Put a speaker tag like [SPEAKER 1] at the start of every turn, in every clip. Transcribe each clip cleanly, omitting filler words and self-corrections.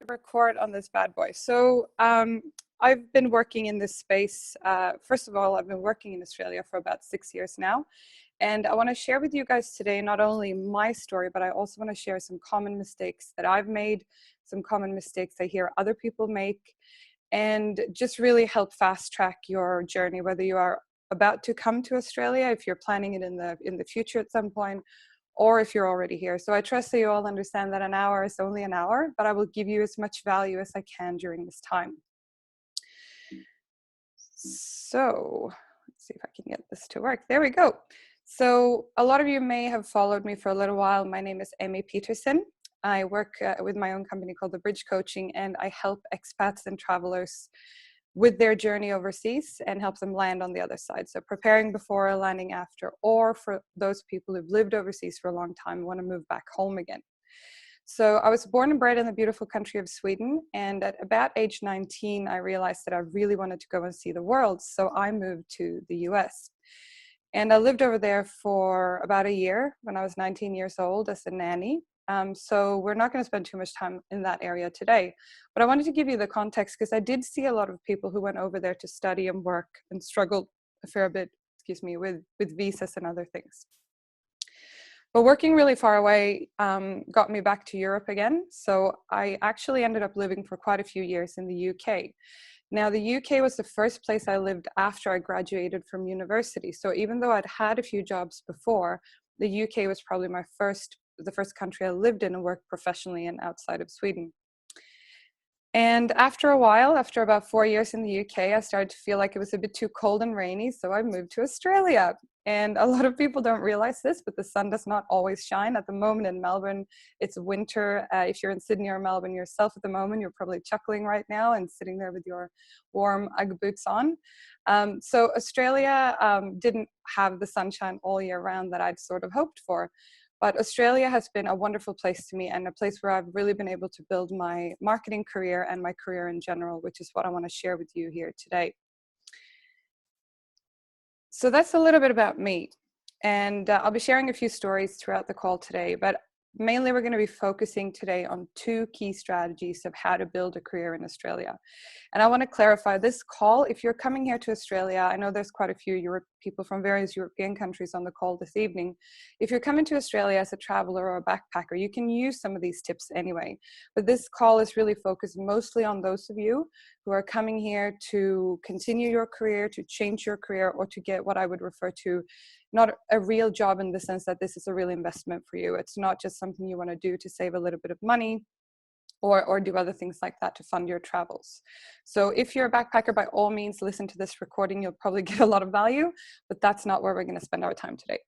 [SPEAKER 1] Record on this bad boy. I've been working in this space. First of all, I've been working in Australia for about 6 years now. And I want to share with you guys today not only my story, but I also want to share some common mistakes that I've made, some common mistakes I hear other people make, and just really help fast track your journey, whether you are about to come to Australia, if you're planning it in the future at some point, or if you're already here. So I trust that you all understand that an hour is only an hour, but I will give you as much value as I can during this time. So let's see if I can get this to work. There we go. So a lot of you may have followed me for a little while. My name is Emmy Petersson. I work with my own company called The Bridge Coaching, and I help expats and travelers with their journey overseas and help them land on the other side. So preparing before, landing after, or for those people who've lived overseas for a long time and want to move back home again. So I was born and bred in the beautiful country of Sweden, and at about age 19, I realized that I really wanted to go and see the world. So I moved to the US. And I lived over there for about a year when I was 19 years old as a nanny. So we're not going to spend too much time in that area today. But I wanted to give you the context because I did see a lot of people who went over there to study and work and struggled a fair bit, with visas and other things. But working really far away got me back to Europe again. So I actually ended up living for quite a few years in the UK. Now, the UK was the first place I lived after I graduated from university. So even though I'd had a few jobs before, the UK was probably the first country I lived in and worked professionally in outside of Sweden. And after a while, after about 4 years in the UK, I started to feel like it was a bit too cold and rainy, so I moved to Australia. And a lot of people don't realize this, but the sun does not always shine. At the moment in Melbourne, it's winter. If you're in Sydney or Melbourne yourself at the moment, you're probably chuckling right now and sitting there with your warm Ugg boots on. So Australia didn't have the sunshine all year round that I'd sort of hoped for. But Australia has been a wonderful place to me and a place where I've really been able to build my marketing career and my career in general, which is what I want to share with you here today. So that's a little bit about me. And I'll be sharing a few stories throughout the call today, but mainly we're going to be focusing today on two key strategies of how to build a career in Australia. And I want to clarify this call. If you're coming here to Australia, I know there's quite a few people from various European countries on the call this evening. If you're coming to Australia as a traveler or a backpacker, you can use some of these tips anyway. But this call is really focused mostly on those of you who are coming here to continue your career, to change your career, or to get what I would refer to not a real job in the sense that this is a real investment for you. It's not just something you want to do to save a little bit of money or do other things like that to fund your travels. So if you're a backpacker, by all means, listen to this recording. You'll probably get a lot of value, but that's not where we're going to spend our time today.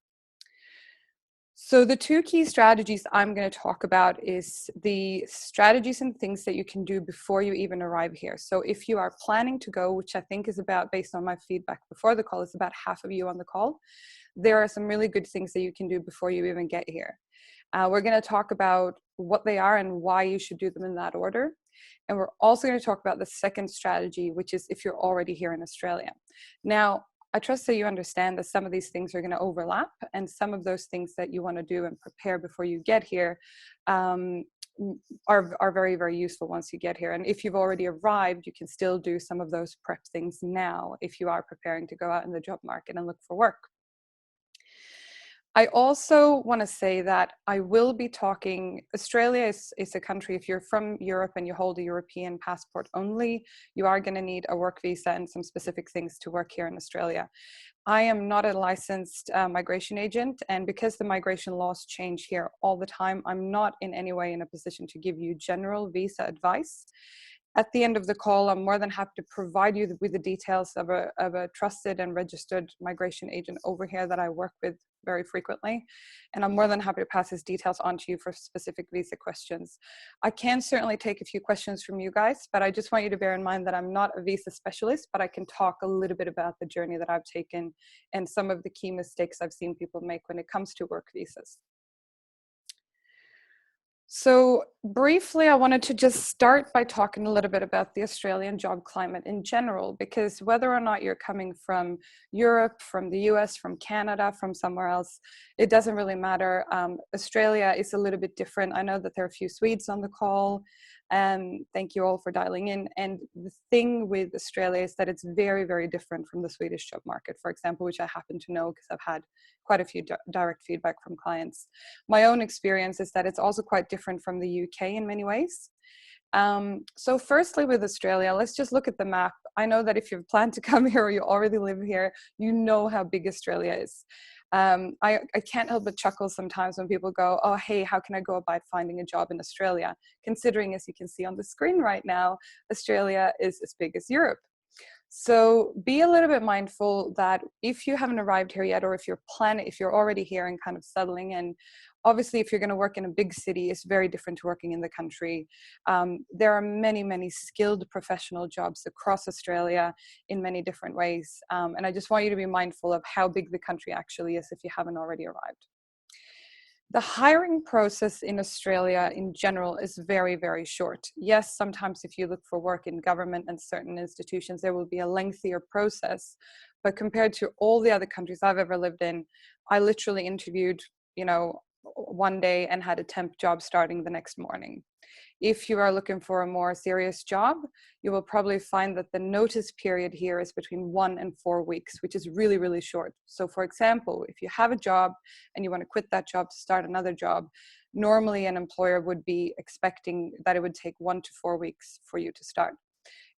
[SPEAKER 1] So the two key strategies I'm going to talk about is the strategies and things that you can do before you even arrive here. So if you are planning to go, which I think is about, based on my feedback before the call, is about half of you on the call, there are some really good things that you can do before you even get here. We're going to talk about what they are and why you should do them in that order. And we're also going to talk about the second strategy, which is if you're already here in Australia. Now, I trust that you understand that some of these things are going to overlap, and some of those things that you want to do and prepare before you get here are very, very useful once you get here. And if you've already arrived, you can still do some of those prep things now if you are preparing to go out in the job market and look for work. I also want to say that I will be talking, Australia is a country, if you're from Europe and you hold a European passport only, you are going to need a work visa and some specific things to work here in Australia. I am not a licensed migration agent, and because the migration laws change here all the time, I'm not in any way in a position to give you general visa advice. At the end of the call, I'm more than happy to provide you with the details of a trusted and registered migration agent over here that I work with very frequently. And I'm more than happy to pass his details on to you for specific visa questions. I can certainly take a few questions from you guys, but I just want you to bear in mind that I'm not a visa specialist, but I can talk a little bit about the journey that I've taken and some of the key mistakes I've seen people make when it comes to work visas. So briefly, I wanted to just start by talking a little bit about the Australian job climate in general, because whether or not you're coming from Europe, from the US, from Canada, from somewhere else, it doesn't really matter. Australia is a little bit different. I know that there are a few Swedes on the call. Thank you all for dialing in. And the thing with Australia is that it's very, very different from the Swedish job market, for example, which I happen to know because I've had quite a few direct feedback from clients. My own experience is that it's also quite different from the UK in many ways. So firstly, with Australia, let's just look at the map. I know that if you've planned to come here or you already live here, you know how big Australia is. I can't help but chuckle sometimes when people go, oh, hey, how can I go about finding a job in Australia? Considering, as you can see on the screen right now, Australia is as big as Europe. So be a little bit mindful that if you haven't arrived here yet, or if you're already here and kind of settling in, obviously if you're going to work in a big city, it's very different to working in the country. There are many, many skilled professional jobs across Australia in many different ways. And I just want you to be mindful of how big the country actually is if you haven't already arrived. The hiring process in Australia in general is very, very short. Yes, sometimes if you look for work in government and certain institutions, there will be a lengthier process. But compared to all the other countries I've ever lived in, I literally interviewed, one day and had a temp job starting the next morning. If you are looking for a more serious job, you will probably find that the notice period here is between 1 and 4 weeks, which is really, really short. So for example, if you have a job and you want to quit that job to start another job, normally an employer would be expecting that it would take 1 to 4 weeks for you to start.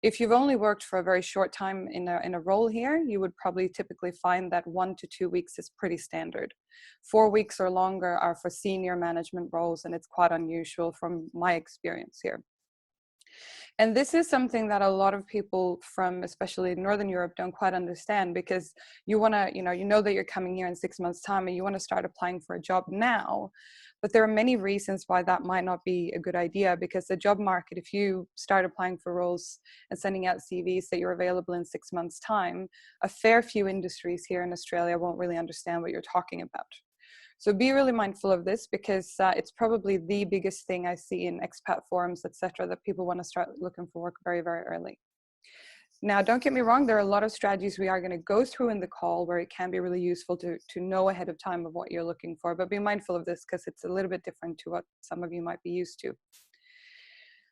[SPEAKER 1] If you've only worked for a very short time in a role here, you would probably typically find that 1 to 2 weeks is pretty standard. 4 weeks or longer are for senior management roles, and it's quite unusual from my experience here. And this is something that a lot of people from especially Northern Europe don't quite understand, because you want to, you know that you're coming here in 6 months' time and you want to start applying for a job now. But there are many reasons why that might not be a good idea, because the job market, if you start applying for roles and sending out CVs that you're available in 6 months' time, a fair few industries here in Australia won't really understand what you're talking about. So be really mindful of this, because it's probably the biggest thing I see in expat forums, etc., that people want to start looking for work very, very early. Now, don't get me wrong, there are a lot of strategies we are going to go through in the call where it can be really useful to know ahead of time of what you're looking for, but be mindful of this because it's a little bit different to what some of you might be used to.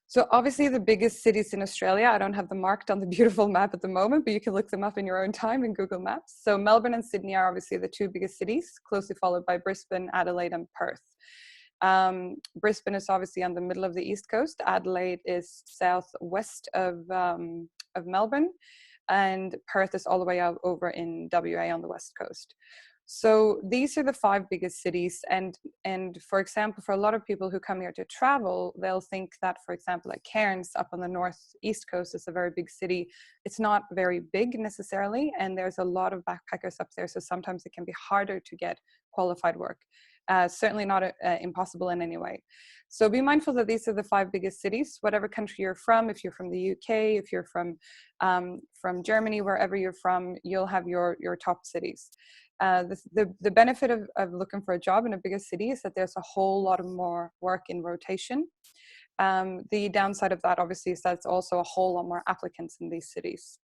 [SPEAKER 1] So obviously the biggest cities in Australia, I don't have them marked on the beautiful map at the moment, but you can look them up in your own time in Google Maps. So Melbourne and Sydney are obviously the two biggest cities, closely followed by Brisbane, Adelaide, and Perth. Brisbane is obviously on the middle of the East Coast. Adelaide is southwest of Melbourne, and Perth is all the way out over in WA on the West Coast. So these are the 5 biggest cities, and for example, for a lot of people who come here to travel, they'll think that, for example, like Cairns up on the northeast coast is a very big city. It's not very big necessarily, and there's a lot of backpackers up there, so sometimes it can be harder to get qualified work. Certainly not impossible in any way. So be mindful that these are the 5 biggest cities, whatever country you're from. If you're from the UK, if you're from Germany, wherever you're from, you'll have your top cities. The benefit of looking for a job in a bigger city is that there's a whole lot of more work in rotation. The downside of that, obviously, is that it's also a whole lot more applicants in these cities.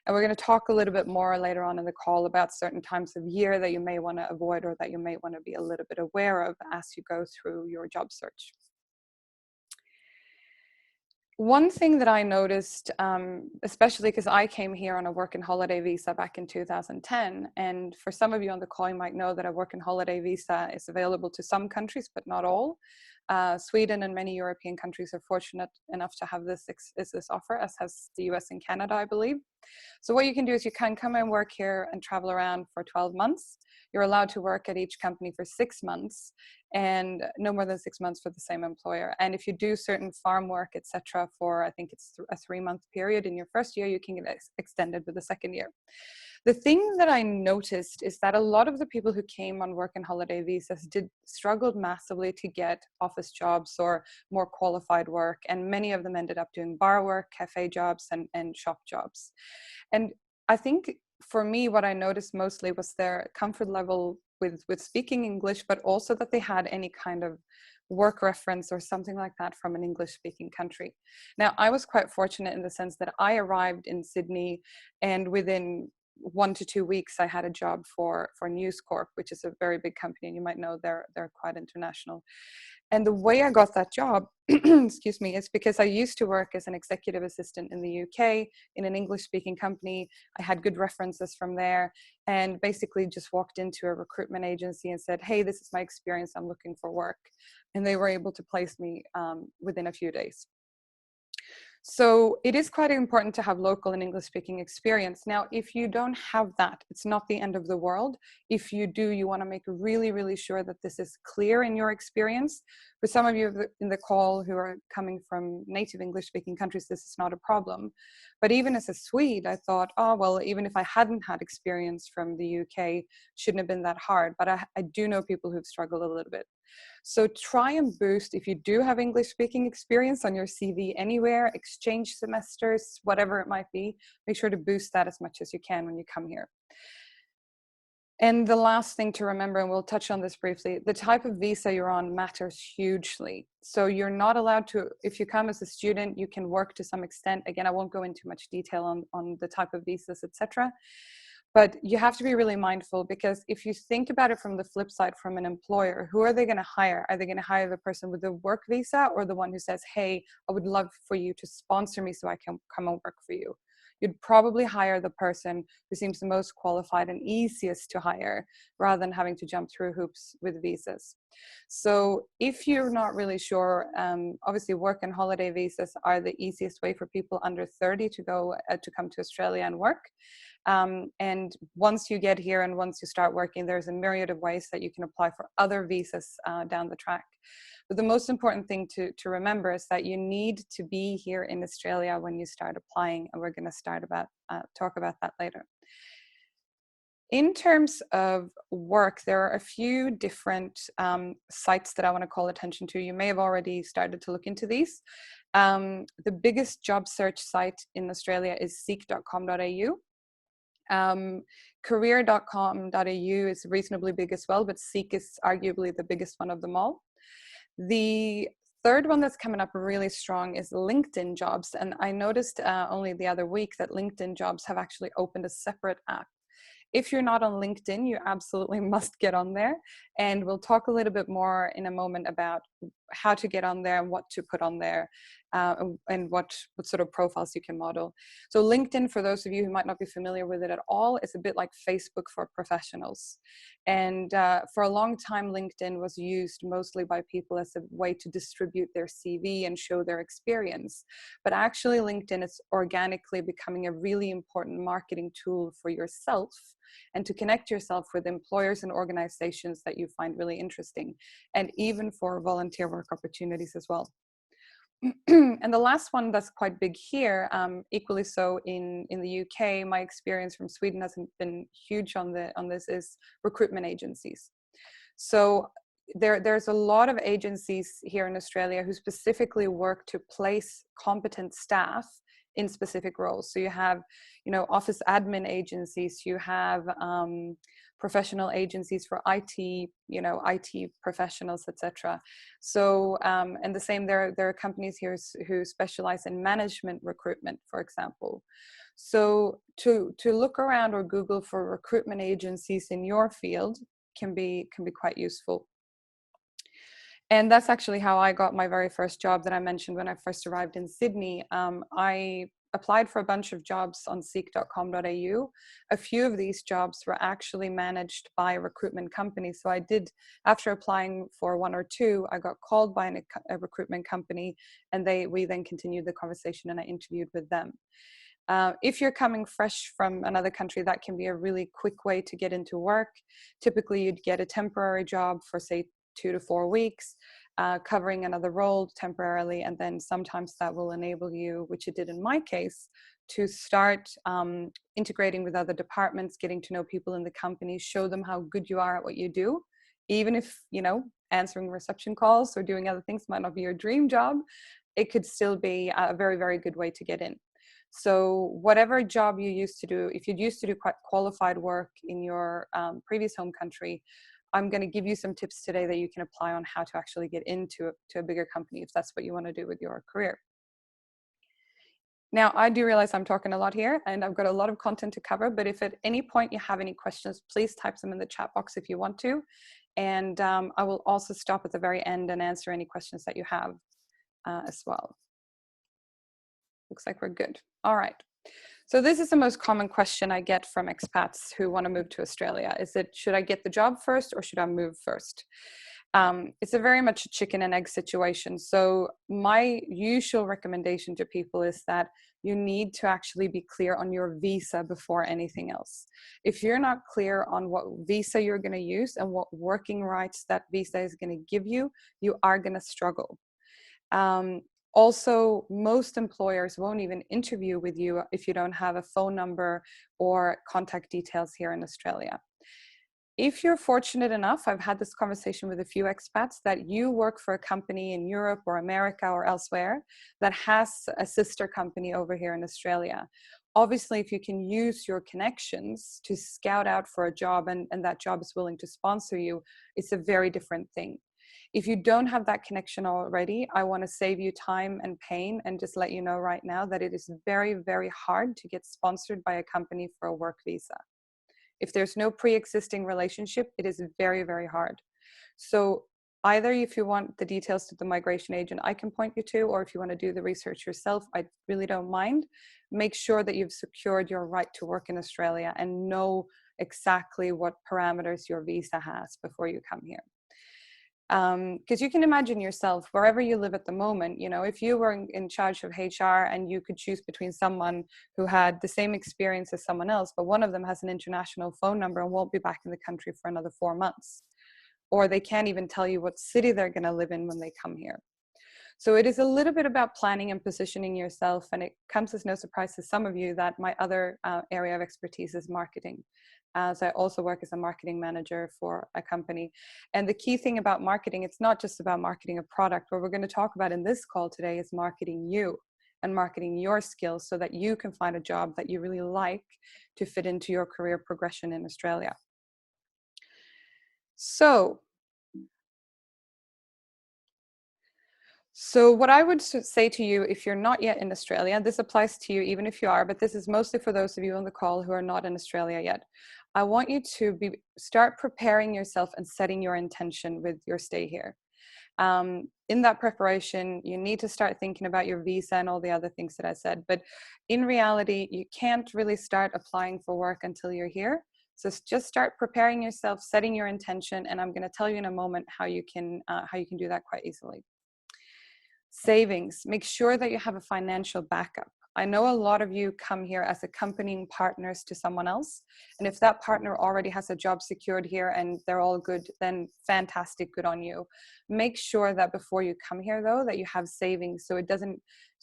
[SPEAKER 1] And we're going to talk a little bit more later on in the call about certain times of year that you may want to avoid, or that you may want to be a little bit aware of as you go through your job search. One thing that I noticed, especially because I came here on a work and holiday visa back in 2010, and for some of you on the call, you might know that a work and holiday visa is available to some countries, but not all. Sweden and many European countries are fortunate enough to have this offer, as has the US and Canada, I believe. So what you can do is you can come and work here and travel around for 12 months. You're allowed to work at each company for 6 months, and no more than 6 months for the same employer. And if you do certain farm work, etc., for I think it's a 3-month period in your first year, you can get extended with the second year. The thing that I noticed is that a lot of the people who came on work and holiday visas struggled massively to get office jobs or more qualified work, and many of them ended up doing bar work, cafe jobs, and shop jobs. And I think for me, what I noticed mostly was their comfort level with speaking English, but also that they had any kind of work reference or something like that from an English speaking country. Now, I was quite fortunate in the sense that I arrived in Sydney, and within 1 to 2 weeks, I had a job for News Corp, which is a very big company, and you might know they're quite international. And the way I got that job, excuse me, is because I used to work as an executive assistant in the UK in an English-speaking company. I had good references from there, and basically just walked into a recruitment agency and said, "Hey, this is my experience. I'm looking for work," and they were able to place me within a few days. So it is quite important to have local and English speaking experience. Now, if you don't have that, it's not the end of the world. If you do, you want to make really, really sure that this is clear in your experience. For some of you in the call who are coming from native English speaking countries, this is not a problem. But even as a Swede, I thought, oh, well, even if I hadn't had experience from the UK, shouldn't have been that hard. But I do know people who've struggled a little bit. So try and boost, if you do have English speaking experience on your CV anywhere, exchange semesters, whatever it might be, make sure to boost that as much as you can when you come here. And the last thing to remember, and we'll touch on this briefly, the type of visa you're on matters hugely. So you're not allowed to, if you come as a student, you can work to some extent. Again, I won't go into much detail on the type of visas, etc. But you have to be really mindful, because if you think about it from the flip side, from an employer, who are they going to hire? Are they going to hire the person with the work visa, or the one who says, hey, I would love for you to sponsor me so I can come and work for you? You'd probably hire the person who seems the most qualified and easiest to hire, rather than having to jump through hoops with visas. So if you're not really sure, obviously work and holiday visas are the easiest way for people under 30 to go to come to Australia and work. And once you get here and once you start working, there's a myriad of ways that you can apply for other visas down the track. But the most important thing to remember is that you need to be here in Australia when you start applying, and we're going to talk about that later. In terms of work, there are a few different sites that I want to call attention to. You may have already started to look into these. The biggest job search site in Australia is seek.com.au. Career.com.au is reasonably big as well, but Seek is arguably the biggest one of them all. The third one that's coming up really strong is LinkedIn Jobs. And I noticed only the other week that LinkedIn Jobs have actually opened a separate app. If you're not on LinkedIn, you absolutely must get on there. And we'll talk a little bit more in a moment about how to get on there and what to put on there, and what sort of profiles you can model. So LinkedIn, for those of you who might not be familiar with it at all, is a bit like Facebook for professionals. And for a long time, LinkedIn was used mostly by people as a way to distribute their CV and show their experience. But actually, LinkedIn is organically becoming a really important marketing tool for yourself, and to connect yourself with employers and organizations that you find really interesting, and even for volunteer work opportunities as well. And the last one that's quite big here, equally so in the UK, my experience from Sweden hasn't been huge on this, is recruitment agencies. So there's a lot of agencies here in Australia who specifically work to place competent staff in specific roles. So you have, office admin agencies, you have professional agencies for IT, IT professionals, etc. So, and the same, there are companies here who specialize in management recruitment, for example. So to look around or Google for recruitment agencies in your field can be quite useful. And that's actually how I got my very first job that I mentioned when I first arrived in Sydney. I applied for a bunch of jobs on seek.com.au. A few of these jobs were actually managed by recruitment companies. So I did, after applying for one or two, I got called by a recruitment company, and we then continued the conversation and I interviewed with them. If you're coming fresh from another country, that can be a really quick way to get into work. Typically, you'd get a temporary job for, say, 2 to 4 weeks, covering another role temporarily, and then sometimes that will enable you, which it did in my case, to start integrating with other departments, getting to know people in the company, show them how good you are at what you do. Even if, answering reception calls or doing other things might not be your dream job, it could still be a very, very good way to get in. So whatever job you used to do, if you used to do quite qualified work in your previous home country, I'm going to give you some tips today that you can apply on how to actually get into a bigger company if that's what you want to do with your career. Now, I do realize I'm talking a lot here and I've got a lot of content to cover, but if at any point you have any questions, please type them in the chat box if you want to. And I will also stop at the very end and answer any questions that you have as well. Looks like we're good. All right. So this is the most common question I get from expats who want to move to Australia. Is it, should I get the job first or should I move first? It's a very much a chicken and egg situation. So my usual recommendation to people is that you need to actually be clear on your visa before anything else. If you're not clear on what visa you're going to use and what working rights that visa is going to give you, you are going to struggle. Also, most employers won't even interview with you if you don't have a phone number or contact details here in Australia. If you're fortunate enough, I've had this conversation with a few expats, that you work for a company in Europe or America or elsewhere that has a sister company over here in Australia. Obviously, if you can use your connections to scout out for a job and that job is willing to sponsor you, it's a very different thing. If you don't have that connection already, I want to save you time and pain and just let you know right now that it is very, very hard to get sponsored by a company for a work visa. If there's no pre-existing relationship, it is very, very hard. So either if you want the details to the migration agent, I can point you to, or if you want to do the research yourself, I really don't mind. Make sure that you've secured your right to work in Australia and know exactly what parameters your visa has before you come here. Because you can imagine yourself, wherever you live at the moment, you know, if you were in charge of HR and you could choose between someone who had the same experience as someone else, but one of them has an international phone number and won't be back in the country for another 4 months, or they can't even tell you what city they're going to live in when they come here. So it is a little bit about planning and positioning yourself, and it comes as no surprise to some of you that my other area of expertise is marketing. So I also work as a marketing manager for a company. And the key thing about marketing, it's not just about marketing a product. What we're going to talk about in this call today is marketing you and marketing your skills so that you can find a job that you really like to fit into your career progression in Australia. So what I would say to you, if you're not yet in Australia, this applies to you even if you are, but this is mostly for those of you on the call who are not in Australia yet. I want you to start preparing yourself and setting your intention with your stay here. In that preparation, you need to start thinking about your visa and all the other things that I said. But in reality, you can't really start applying for work until you're here. So just start preparing yourself, setting your intention, and I'm going to tell you in a moment how you can do that quite easily. Savings, make sure that you have a financial backup. I know a lot of you come here as accompanying partners to someone else. And if that partner already has a job secured here and they're all good, then fantastic, good on you. Make sure that before you come here though, that you have savings so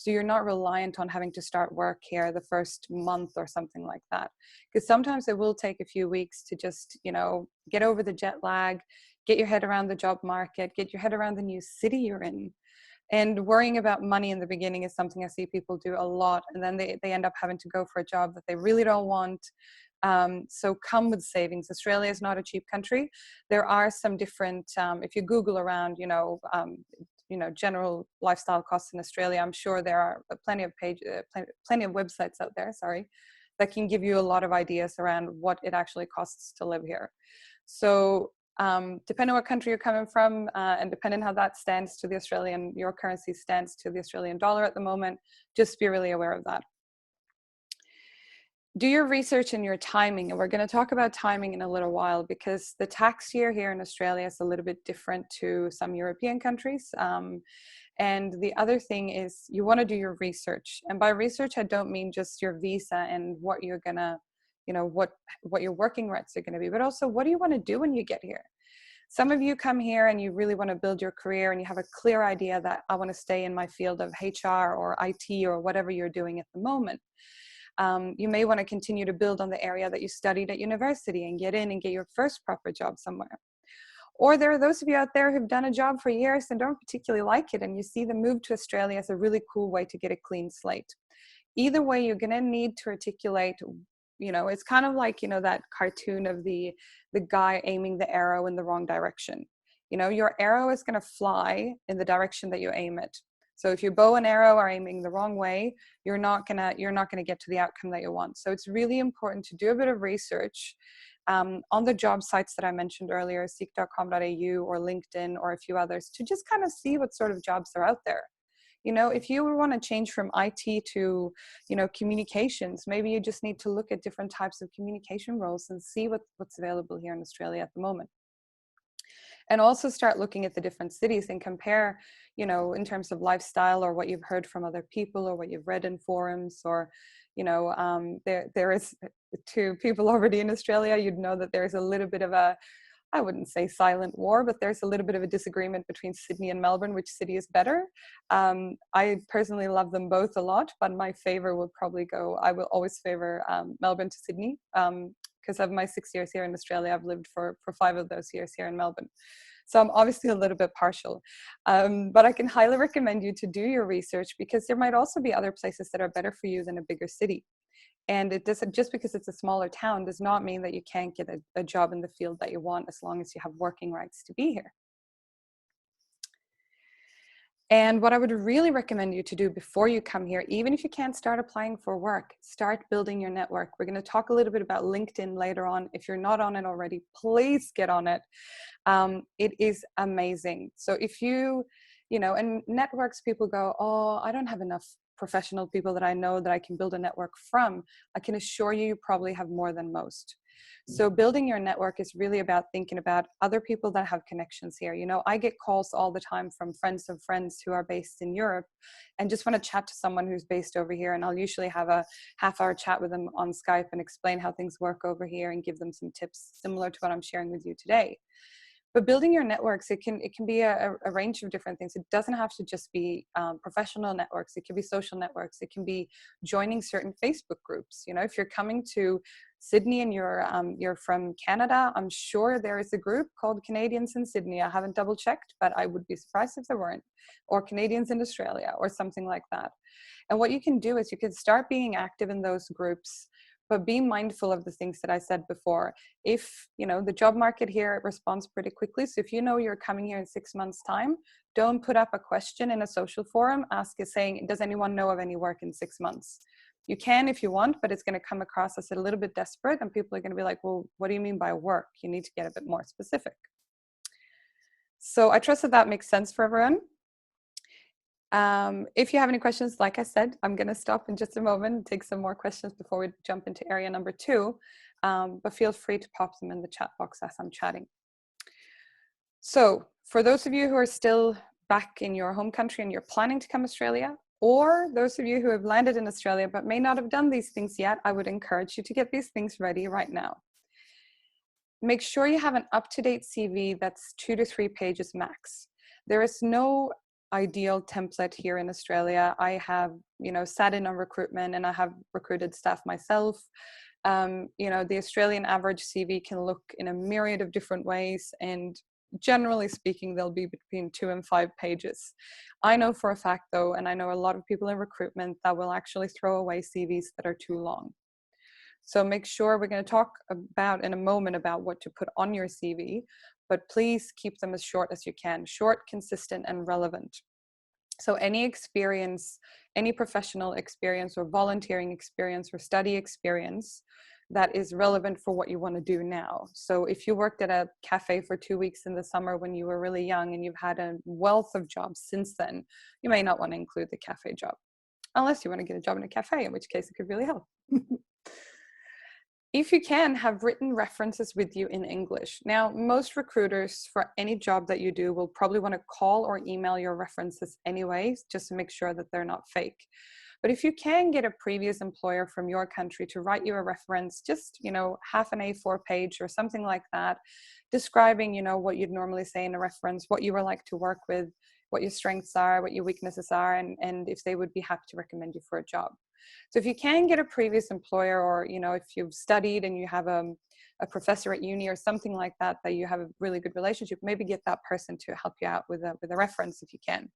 [SPEAKER 1] you're not reliant on having to start work here the first month or something like that. Because sometimes it will take a few weeks to just, get over the jet lag, get your head around the job market, get your head around the new city you're in. And worrying about money in the beginning is something I see people do a lot. And then they end up having to go for a job that they really don't want. So come with savings. Australia is not a cheap country. There are some different, if you Google around, general lifestyle costs in Australia, I'm sure there are plenty of websites out there, that can give you a lot of ideas around what it actually costs to live here. So depending on what country you're coming from and depending how that stands to your currency stands to the Australian dollar at the moment, just be really aware of that. Do your research and your timing, and we're going to talk about timing in a little while because the tax year here in Australia is a little bit different to some European countries. And the other thing is you want to do your research. And by research, I don't mean just your visa and what you're going to, what your working rights are going to be, but also what do you want to do when you get here? Some of you come here and you really want to build your career and you have a clear idea that I want to stay in my field of HR or IT or whatever you're doing at the moment. You may want to continue to build on the area that you studied at university and get in and get your first proper job somewhere. Or there are those of you out there who've done a job for years and don't particularly like it, and you see the move to Australia as a really cool way to get a clean slate. Either way, you're going to need to articulate, it's kind of like, that cartoon of the guy aiming the arrow in the wrong direction. Your arrow is going to fly in the direction that you aim it. So if your bow and arrow are aiming the wrong way, you're not gonna get to the outcome that you want. So it's really important to do a bit of research on the job sites that I mentioned earlier, seek.com.au or LinkedIn or a few others, to just kind of see what sort of jobs are out there. You know, if you want to change from IT to, you know, communications, maybe you just need to look at different types of communication roles and see what's available here in Australia at the moment. And also start looking at the different cities and compare, you know, in terms of lifestyle or what you've heard from other people or what you've read in forums, or, you know, there is, to people already in Australia, you'd know that there's a little bit of a, I wouldn't say silent war, but there's a little bit of a disagreement between Sydney and Melbourne, which city is better. I personally love them both a lot, but my favor would probably go, I will always favor Melbourne to Sydney. Because of my 6 years here in Australia, I've lived for 5 of those years here in Melbourne. So I'm obviously a little bit partial, but I can highly recommend you to do your research, because there might also be other places that are better for you than a bigger city. And it doesn't, just because it's a smaller town does not mean that you can't get a job in the field that you want, as long as you have working rights to be here. And what I would really recommend you to do before you come here, even if you can't start applying for work, start building your network. We're going to talk a little bit about LinkedIn later on. If you're not on it already, please get on it. It is amazing. So if you know, and networks, people go, oh, I don't have enough professional people that I know that I can build a network from. I can assure you, you probably have more than most. So building your network is really about thinking about other people that have connections here. You know, I get calls all the time from friends of friends who are based in Europe and just want to chat to someone who's based over here. And I'll usually have a half-hour chat with them on Skype and explain how things work over here and give them some tips similar to what I'm sharing with you today. But building your networks, it can be a range of different things. It doesn't have to just be professional networks. It can be social networks. It can be joining certain Facebook groups. You know, if you're coming to Sydney and you're from Canada, I'm sure there is a group called Canadians in Sydney. I haven't double checked, but I would be surprised if there weren't, or Canadians in Australia, or something like that. And what you can do is you can start being active in those groups, but be mindful of the things that I said before. If, you know, the job market here responds pretty quickly. So if you know you're coming here in 6 months' time, don't put up a question in a social forum, ask it saying, does anyone know of any work in 6 months? You can if you want, but it's going to come across as a little bit desperate, and people are going to be like, well, what do you mean by work? You need to get a bit more specific. So I trust that that makes sense for everyone. If you have any questions, like I said, I'm going to stop in just a moment and take some more questions before we jump into area number 2. But feel free to pop them in the chat box as I'm chatting. So for those of you who are still back in your home country and you're planning to come to Australia, or those of you who have landed in Australia but may not have done these things yet, I would encourage you to get these things ready right now. Make sure you have an up-to-date CV that's 2 to 3 pages max. There is no ideal template here in Australia. I have, you know, sat in on recruitment and I have recruited staff myself. You know, the Australian average CV can look in a myriad of different ways, and generally speaking, they'll be between 2 and 5 pages. I know for a fact though, and I know a lot of people in recruitment that will actually throw away CVs that are too long. So make sure, we're going to talk about in a moment about what to put on your CV, but please keep them as short as you can. Short, consistent, and relevant. So any experience, any professional experience or volunteering experience or study experience that is relevant for what you want to do now. So if you worked at a cafe for 2 weeks in the summer when you were really young and you've had a wealth of jobs since then, you may not want to include the cafe job, unless you want to get a job in a cafe, in which case it could really help. If you can, have written references with you in English. Now, most recruiters for any job that you do will probably want to call or email your references anyways, just to make sure that they're not fake. But if you can get a previous employer from your country to write you a reference, just, you know, half an A4 page or something like that, describing, you know, what you'd normally say in a reference, what you were like to work with, what your strengths are, what your weaknesses are, and if they would be happy to recommend you for a job. So if you can get a previous employer, or, you know, if you've studied and you have a professor at uni or something like that, that you have a really good relationship, maybe get that person to help you out with a reference if you can.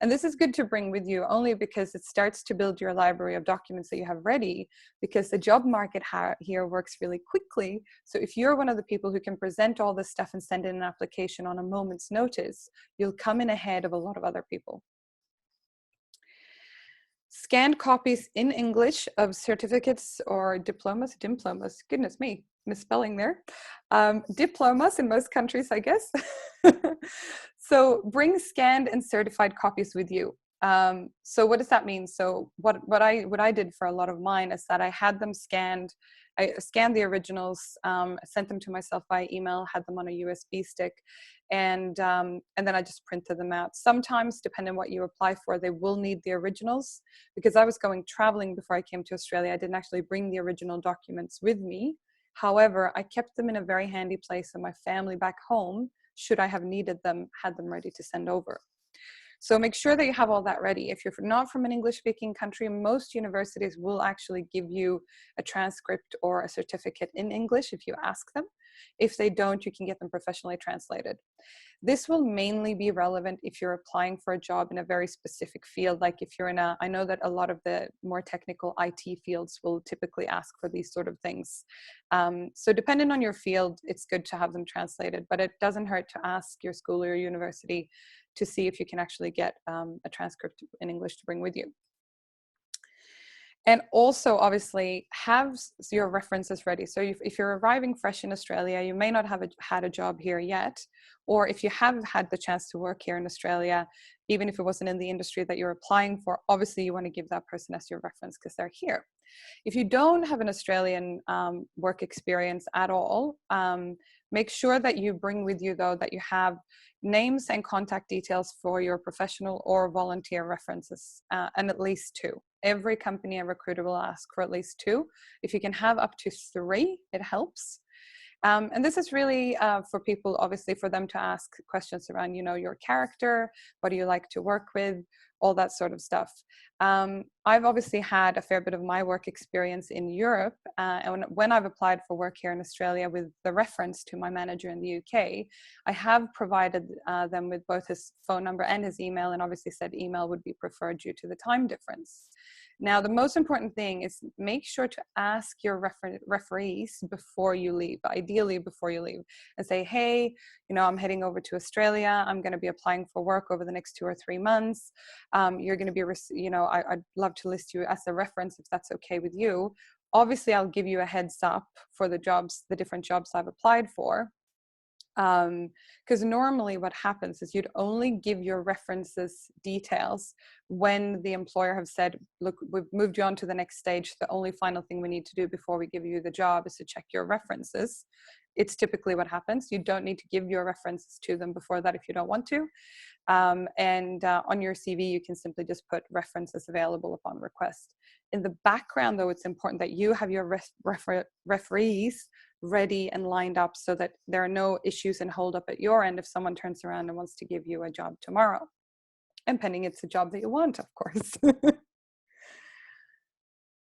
[SPEAKER 1] And this is good to bring with you only because it starts to build your library of documents that you have ready, because the job market here works really quickly. So if you're one of the people who can present all this stuff and send in an application on a moment's notice, you'll come in ahead of a lot of other people. Scanned copies in English of certificates or diplomas, goodness me, misspelling there. Diplomas in most countries, I guess. So bring scanned and certified copies with you. So what does that mean? So what I did for a lot of mine is that I had them scanned. I scanned the originals, sent them to myself by email, had them on a USB stick, and then I just printed them out. Sometimes, depending on what you apply for, they will need the originals. Because I was going traveling before I came to Australia, I didn't actually bring the original documents with me. However, I kept them in a very handy place, and my family back home, should I have needed them, had them ready to send over. So make sure that you have all that ready. If you're not from an English-speaking country, most universities will actually give you a transcript or a certificate in English if you ask them. If they don't, you can get them professionally translated. This will mainly be relevant if you're applying for a job in a very specific field. Like if you're in I know that a lot of the more technical IT fields will typically ask for these sort of things. So depending on your field, it's good to have them translated, but it doesn't hurt to ask your school or your university to see if you can actually get a transcript in English to bring with you. And also, obviously, have your references ready. So if you're arriving fresh in Australia, you may not have had a job here yet, or if you have had the chance to work here in Australia, even if it wasn't in the industry that you're applying for, obviously you want to give that person as your reference because they're here. If you don't have an Australian work experience at all, make sure that you bring with you, though, that you have names and contact details for your professional or volunteer references, and at least two. Every company and recruiter will ask for at least two. If you can have up to three, it helps. And this is really for people, obviously, for them to ask questions around, your character, what do you like to work with, all that sort of stuff. I've obviously had a fair bit of my work experience in Europe. And when I've applied for work here in Australia with the reference to my manager in the UK, I have provided them with both his phone number and his email, and obviously said email would be preferred due to the time difference. Now, the most important thing is make sure to ask your referees before you leave, ideally before you leave, and say, hey, I'm heading over to Australia. I'm going to be applying for work over the next 2 or 3 months. You're going to be, I'd love to list you as a reference if that's okay with you. Obviously, I'll give you a heads up for the different jobs I've applied for. Because normally what happens is you'd only give your references details when the employer have said, look, we've moved you on to the next stage. The only final thing we need to do before we give you the job is to check your references. It's typically what happens. You don't need to give your references to them before that if you don't want to. On your CV, you can simply just put references available upon request. In the background, though, it's important that you have your referees ready and lined up so that there are no issues and hold up at your end if someone turns around and wants to give you a job tomorrow. And pending it's a job that you want, of course.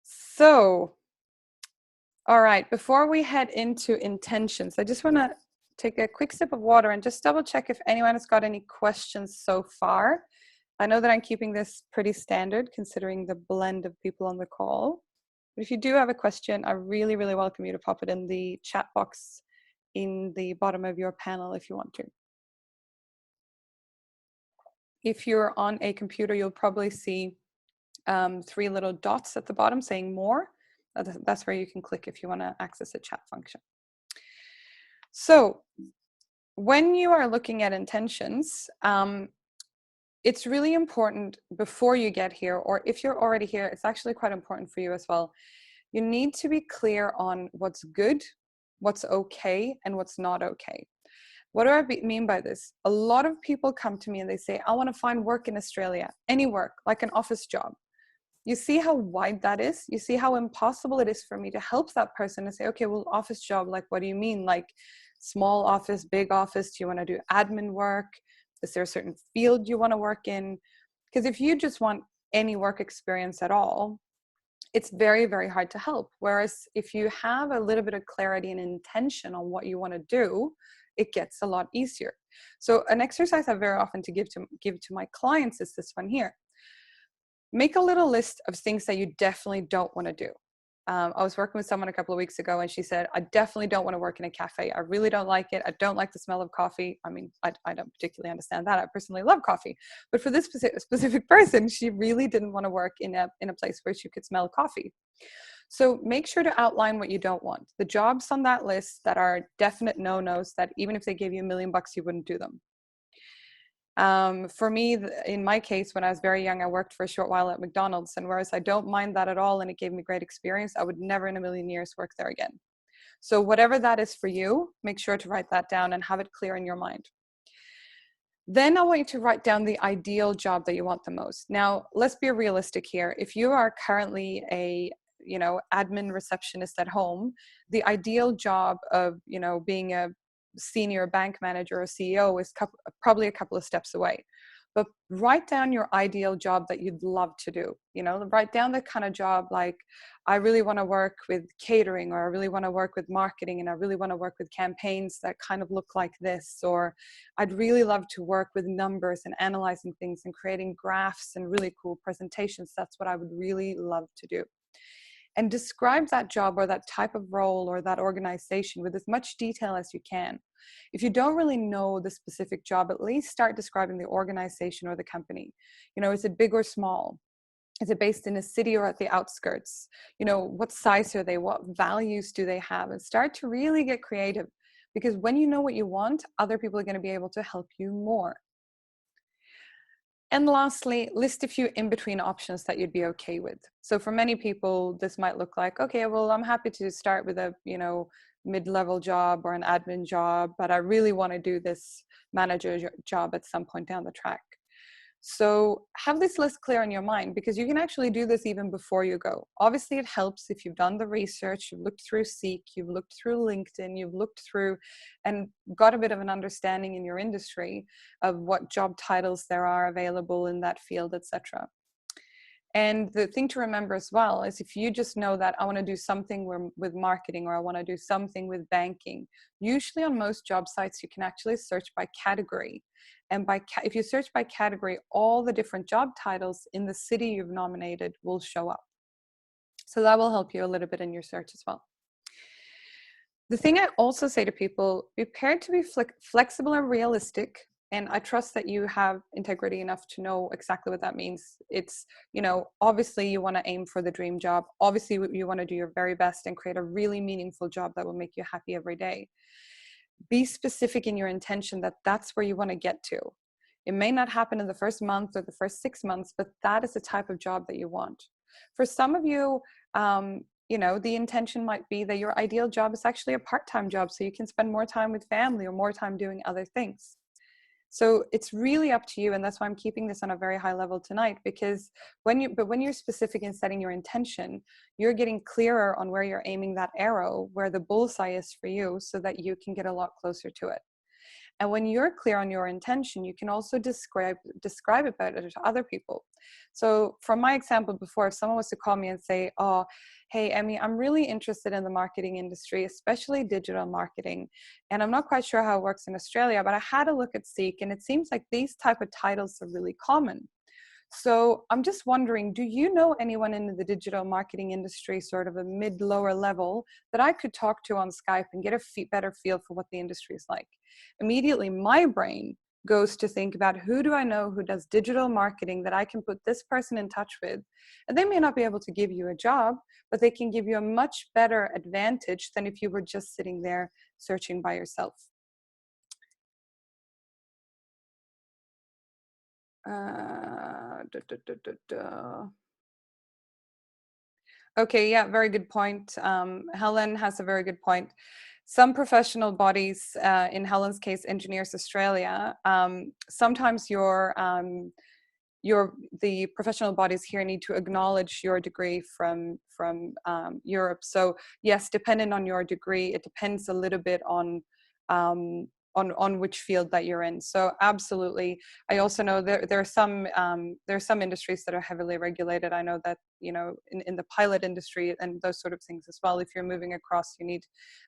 [SPEAKER 1] So, all right, before we head into intentions, I just want to take a quick sip of water and just double check if anyone has got any questions so far. I know that I'm keeping this pretty standard considering the blend of people on the call. But if you do have a question, I really, really welcome you to pop it in the chat box in the bottom of your panel if you want to. If you're on a computer, you'll probably see 3 little dots at the bottom saying more. That's where you can click if you want to access a chat function. So when you are looking at intentions, it's really important before you get here, or if you're already here, it's actually quite important for you as well. You need to be clear on what's good, what's okay, and what's not okay. What do I mean by this? A lot of people come to me and they say, I want to find work in Australia, any work, like an office job. You see how wide that is? You see how impossible it is for me to help that person and say, okay, well, office job, like, what do you mean? Like small office, big office? Do you want to do admin work? Is there a certain field you want to work in? Because if you just want any work experience at all, it's very, very hard to help. Whereas if you have a little bit of clarity and intention on what you want to do, it gets a lot easier. So an exercise I very often give to my clients is this one here. Make a little list of things that you definitely don't want to do. I was working with someone a couple of weeks ago, and she said, I definitely don't want to work in a cafe. I really don't like it. I don't like the smell of coffee. I mean, I don't particularly understand that. I personally love coffee. But for this specific person, she really didn't want to work in a place where she could smell coffee. So make sure to outline what you don't want. The jobs on that list that are definite no-nos, that even if they gave you $1,000,000, you wouldn't do them. For me, in my case, when I was very young, I worked for a short while at McDonald's, and whereas I don't mind that at all and it gave me great experience, I would never in a million years work there again. So whatever that is for you, make sure to write that down and have it clear in your mind. Then I want you to write down the ideal job that you want the most. Now, let's be realistic here. If you are currently a admin receptionist at home, the ideal job of being a senior bank manager or CEO is probably a couple of steps away. But write down your ideal job that you'd love to do. Write down the kind of job like, I really want to work with catering, or I really want to work with marketing, and I really want to work with campaigns that kind of look like this, or I'd really love to work with numbers and analyzing things and creating graphs and really cool presentations. That's what I would really love to do. And describe that job or that type of role or that organization with as much detail as you can. If you don't really know the specific job, at least start describing the organization or the company. Is it big or small? Is it based in a city or at the outskirts? What size are they? What values do they have? And start to really get creative, because when you know what you want, other people are going to be able to help you more. And lastly, list a few in-between options that you'd be okay with. So for many people, this might look like, okay, well, I'm happy to start with a, mid-level job or an admin job, but I really want to do this manager job at some point down the track. So have this list clear in your mind, because you can actually do this even before you go. Obviously, it helps if you've done the research, you've looked through Seek, you've looked through LinkedIn, you've looked through and got a bit of an understanding in your industry of what job titles there are available in that field, etc. And the thing to remember as well is, if you just know that I want to do something with marketing, or I want to do something with banking, usually on most job sites, you can actually search by category. And if you search by category, all the different job titles in the city you've nominated will show up. So that will help you a little bit in your search as well. The thing I also say to people, be prepared to be flexible and realistic. And I trust that you have integrity enough to know exactly what that means. It's, obviously you want to aim for the dream job. Obviously you want to do your very best and create a really meaningful job that will make you happy every day. Be specific in your intention that that's where you want to get to. It may not happen in the first month or the first 6 months, but that is the type of job that you want. For some of you, the intention might be that your ideal job is actually a part-time job, so you can spend more time with family or more time doing other things. So it's really up to you, and that's why I'm keeping this on a very high level tonight, because when you're specific in setting your intention, you're getting clearer on where you're aiming that arrow, where the bullseye is for you, so that you can get a lot closer to it. And when you're clear on your intention, you can also describe it better to other people. So from my example before, if someone was to call me and say, oh, hey, Emmy, I'm really interested in the marketing industry, especially digital marketing. And I'm not quite sure how it works in Australia, but I had a look at Seek, and it seems like these type of titles are really common. So I'm just wondering, do you know anyone in the digital marketing industry, sort of a mid-lower level, that I could talk to on Skype and get a better feel for what the industry is like? Immediately, my brain goes to think about, who do I know who does digital marketing that I can put this person in touch with? And they may not be able to give you a job, but they can give you a much better advantage than if you were just sitting there searching by yourself. Okay, yeah, very good point. Helen has a very good point. Some professional bodies, in Helen's case, Engineers Australia, sometimes the professional bodies here need to acknowledge your degree from Europe. So yes, depending on your degree, it depends a little bit on which field that you're in. So absolutely. I also know there are some industries that are heavily regulated. I know that, in the pilot industry and those sort of things as well, if you're moving across, you need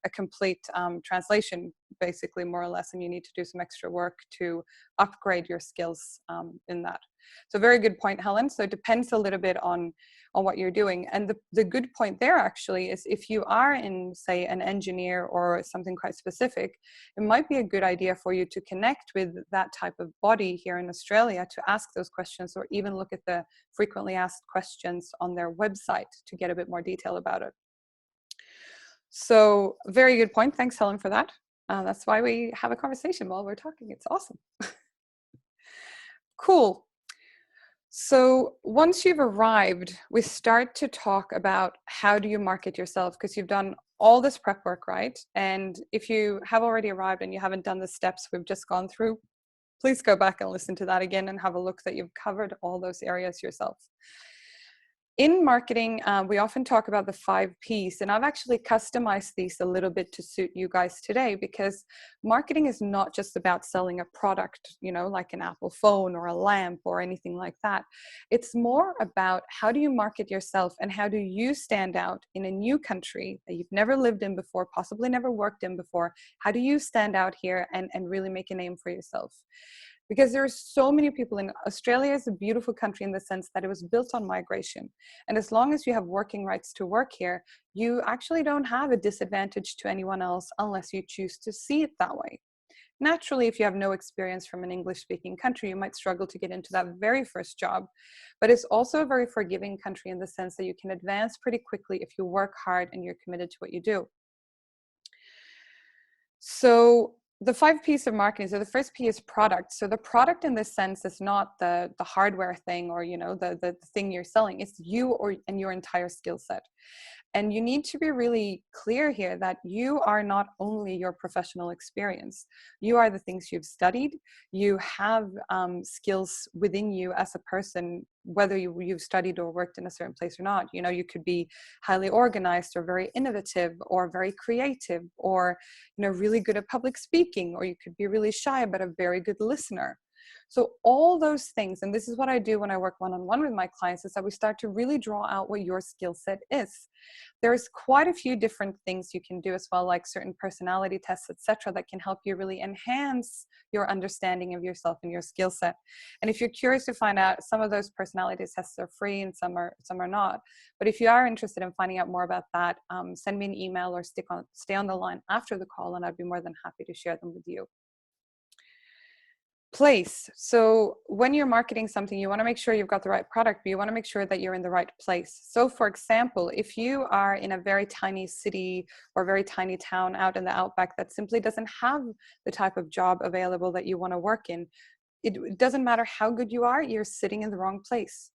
[SPEAKER 1] a complete translation, basically, more or less, and you need to do some extra work to upgrade your skills in that. So very good point, Helen. So it depends a little bit on on what you're doing. And the good point there actually is if you are in, say, an engineer or something quite specific, it might be a good idea for you to connect with that type of body here in Australia to ask those questions, or even look at the frequently asked questions on their website to get a bit more detail about it. So very good point. Thanks, Helen, for that. That's why we have a conversation while we're talking. It's awesome. Cool. So once you've arrived, we start to talk about how do you market yourself, because you've done all this prep work, right? And if you have already arrived and you haven't done the steps we've just gone through, please go back and listen to that again and have a look that you've covered all those areas yourself. In marketing, we often talk about the 5 Ps, and I've actually customized these a little bit to suit you guys today, because marketing is not just about selling a product, you know, like an Apple phone or a lamp or anything like that. It's more about how do you market yourself and how do you stand out in a new country that you've never lived in before, possibly never worked in before. How do you stand out here and really make a name for yourself? Because there are so many people in Australia. Is a beautiful country in the sense that it was built on migration. And as long as you have working rights to work here, you actually don't have a disadvantage to anyone else unless you choose to see it that way. Naturally, if you have no experience from an English-speaking country, you might struggle to get into that very first job. But it's also a very forgiving country in the sense that you can advance pretty quickly if you work hard and you're committed to what you do. So the 5 P's of marketing. So the first P is product. So the product in this sense is not the hardware thing, or, you know, the thing you're selling. It's you and your entire skill set. And you need to be really clear here that you are not only your professional experience. You are the things you've studied. You have skills within you as a person, whether you've studied or worked in a certain place or not. You know, you could be highly organized or very innovative or very creative, or, you know, really good at public speaking, or you could be really shy but a very good listener. So all those things, and this is what I do when I work one-on-one with my clients, is that we start to really draw out what your skill set is. There's quite a few different things you can do as well, like certain personality tests, etc., that can help you really enhance your understanding of yourself and your skill set. And if you're curious to find out, some of those personality tests are free and some are not. But if you are interested in finding out more about that, send me an email or stay on the line after the call, and I'd be more than happy to share them with you. Place. So when you're marketing something, you want to make sure you've got the right product, but you want to make sure that you're in the right place. So for example, if you are in a very tiny city or very tiny town out in the outback that simply doesn't have the type of job available that you want to work in, it doesn't matter how good you are, you're sitting in the wrong place.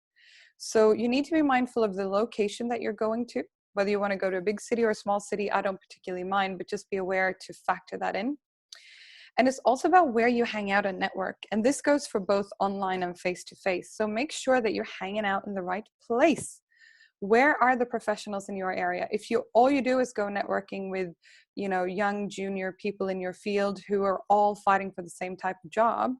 [SPEAKER 1] So you need to be mindful of the location that you're going to, whether you want to go to a big city or a small city. I don't particularly mind, but just be aware to factor that in. And it's also about where you hang out and network. And this goes for both online and face-to-face. So make sure that you're hanging out in the right place. Where are the professionals in your area? If all you do is go networking with, you know, young junior people in your field who are all fighting for the same type of job,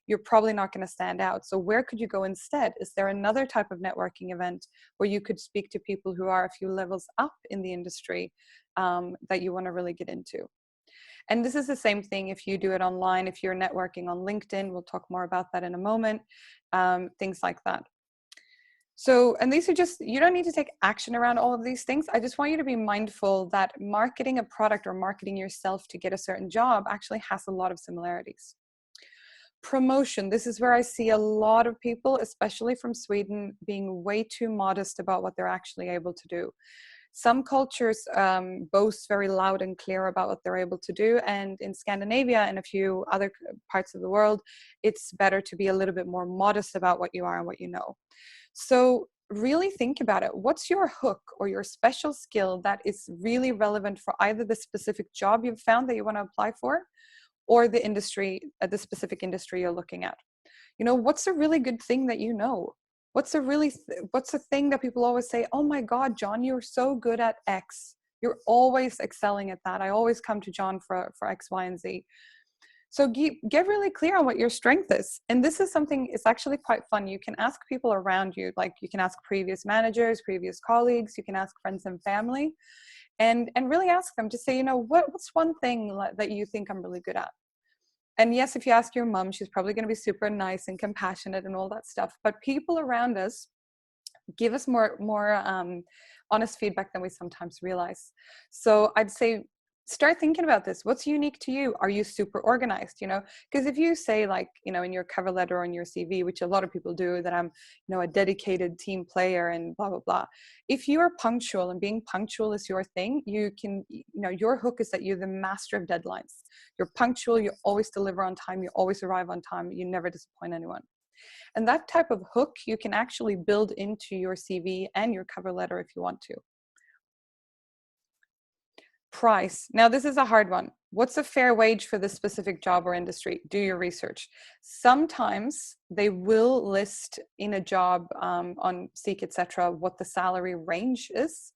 [SPEAKER 1] you're probably not going to stand out. So where could you go instead? Is there another type of networking event where you could speak to people who are a few levels up in the industry that you want to really get into? And this is the same thing if you do it online, if you're networking on LinkedIn. We'll talk more about that in a moment, things like that. So, and these are just, you don't need to take action around all of these things. I just want you to be mindful that marketing a product or marketing yourself to get a certain job actually has a lot of similarities. Promotion. This is where I see a lot of people, especially from Sweden, being way too modest about what they're actually able to do. Some cultures boast very loud and clear about what they're able to do. And in Scandinavia and a few other parts of the world, it's better to be a little bit more modest about what you are and what you know. So really think about it. What's your hook or your special skill that is really relevant for either the specific job you've found that you want to apply for, or the industry, the specific industry you're looking at? You know, what's a really good thing that you know? What's a thing that people always say, oh my God, John, you're so good at X. You're always excelling at that. I always come to John for X, Y, and Z. So get really clear on what your strength is. And this is something, it's actually quite fun. You can ask people around you, like you can ask previous managers, previous colleagues, you can ask friends and family, and really ask them to say, you know, what's one thing that you think I'm really good at? And yes, if you ask your mom, she's probably going to be super nice and compassionate and all that stuff. But people around us, give us more honest feedback than we sometimes realize. So I'd say start thinking about this. What's unique to you? Are you super organized? Because if you say, like, in your cover letter or in your CV, which a lot of people do, that I'm a dedicated team player and blah blah blah. If you are punctual and being punctual is your thing, you can, your hook is that you're the master of deadlines. You're punctual, you always deliver on time, you always arrive on time, you never disappoint anyone. And that type of hook you can actually build into your CV and your cover letter if you want to. Price. Now, this is a hard one. What's a fair wage for this specific job or industry? Do your research. Sometimes they will list in a job on Seek, etc., what the salary range is.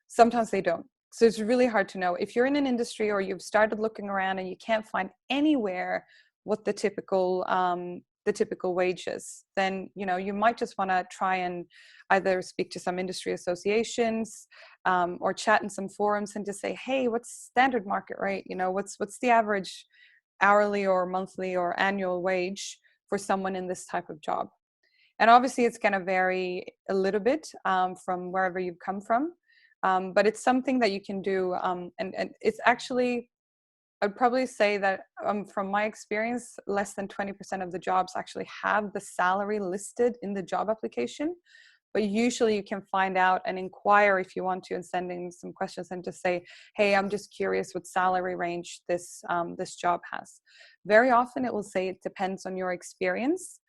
[SPEAKER 1] Sometimes they don't. So it's really hard to know. If you're in an industry or you've started looking around and you can't find anywhere what the typical wage is, then you might just want to try and either speak to some industry associations or chat in some forums and just say, hey, what's standard market rate? What's the average hourly or monthly or annual wage for someone in this type of job? And obviously it's going to vary a little bit from wherever you've come from. But it's something that you can do. And it's actually, I'd probably say that from my experience, less than 20% of the jobs actually have the salary listed in the job application. But usually you can find out and inquire if you want to, and send in some questions and just say, hey, I'm just curious what salary range this job has. Very often it will say it depends on your experience.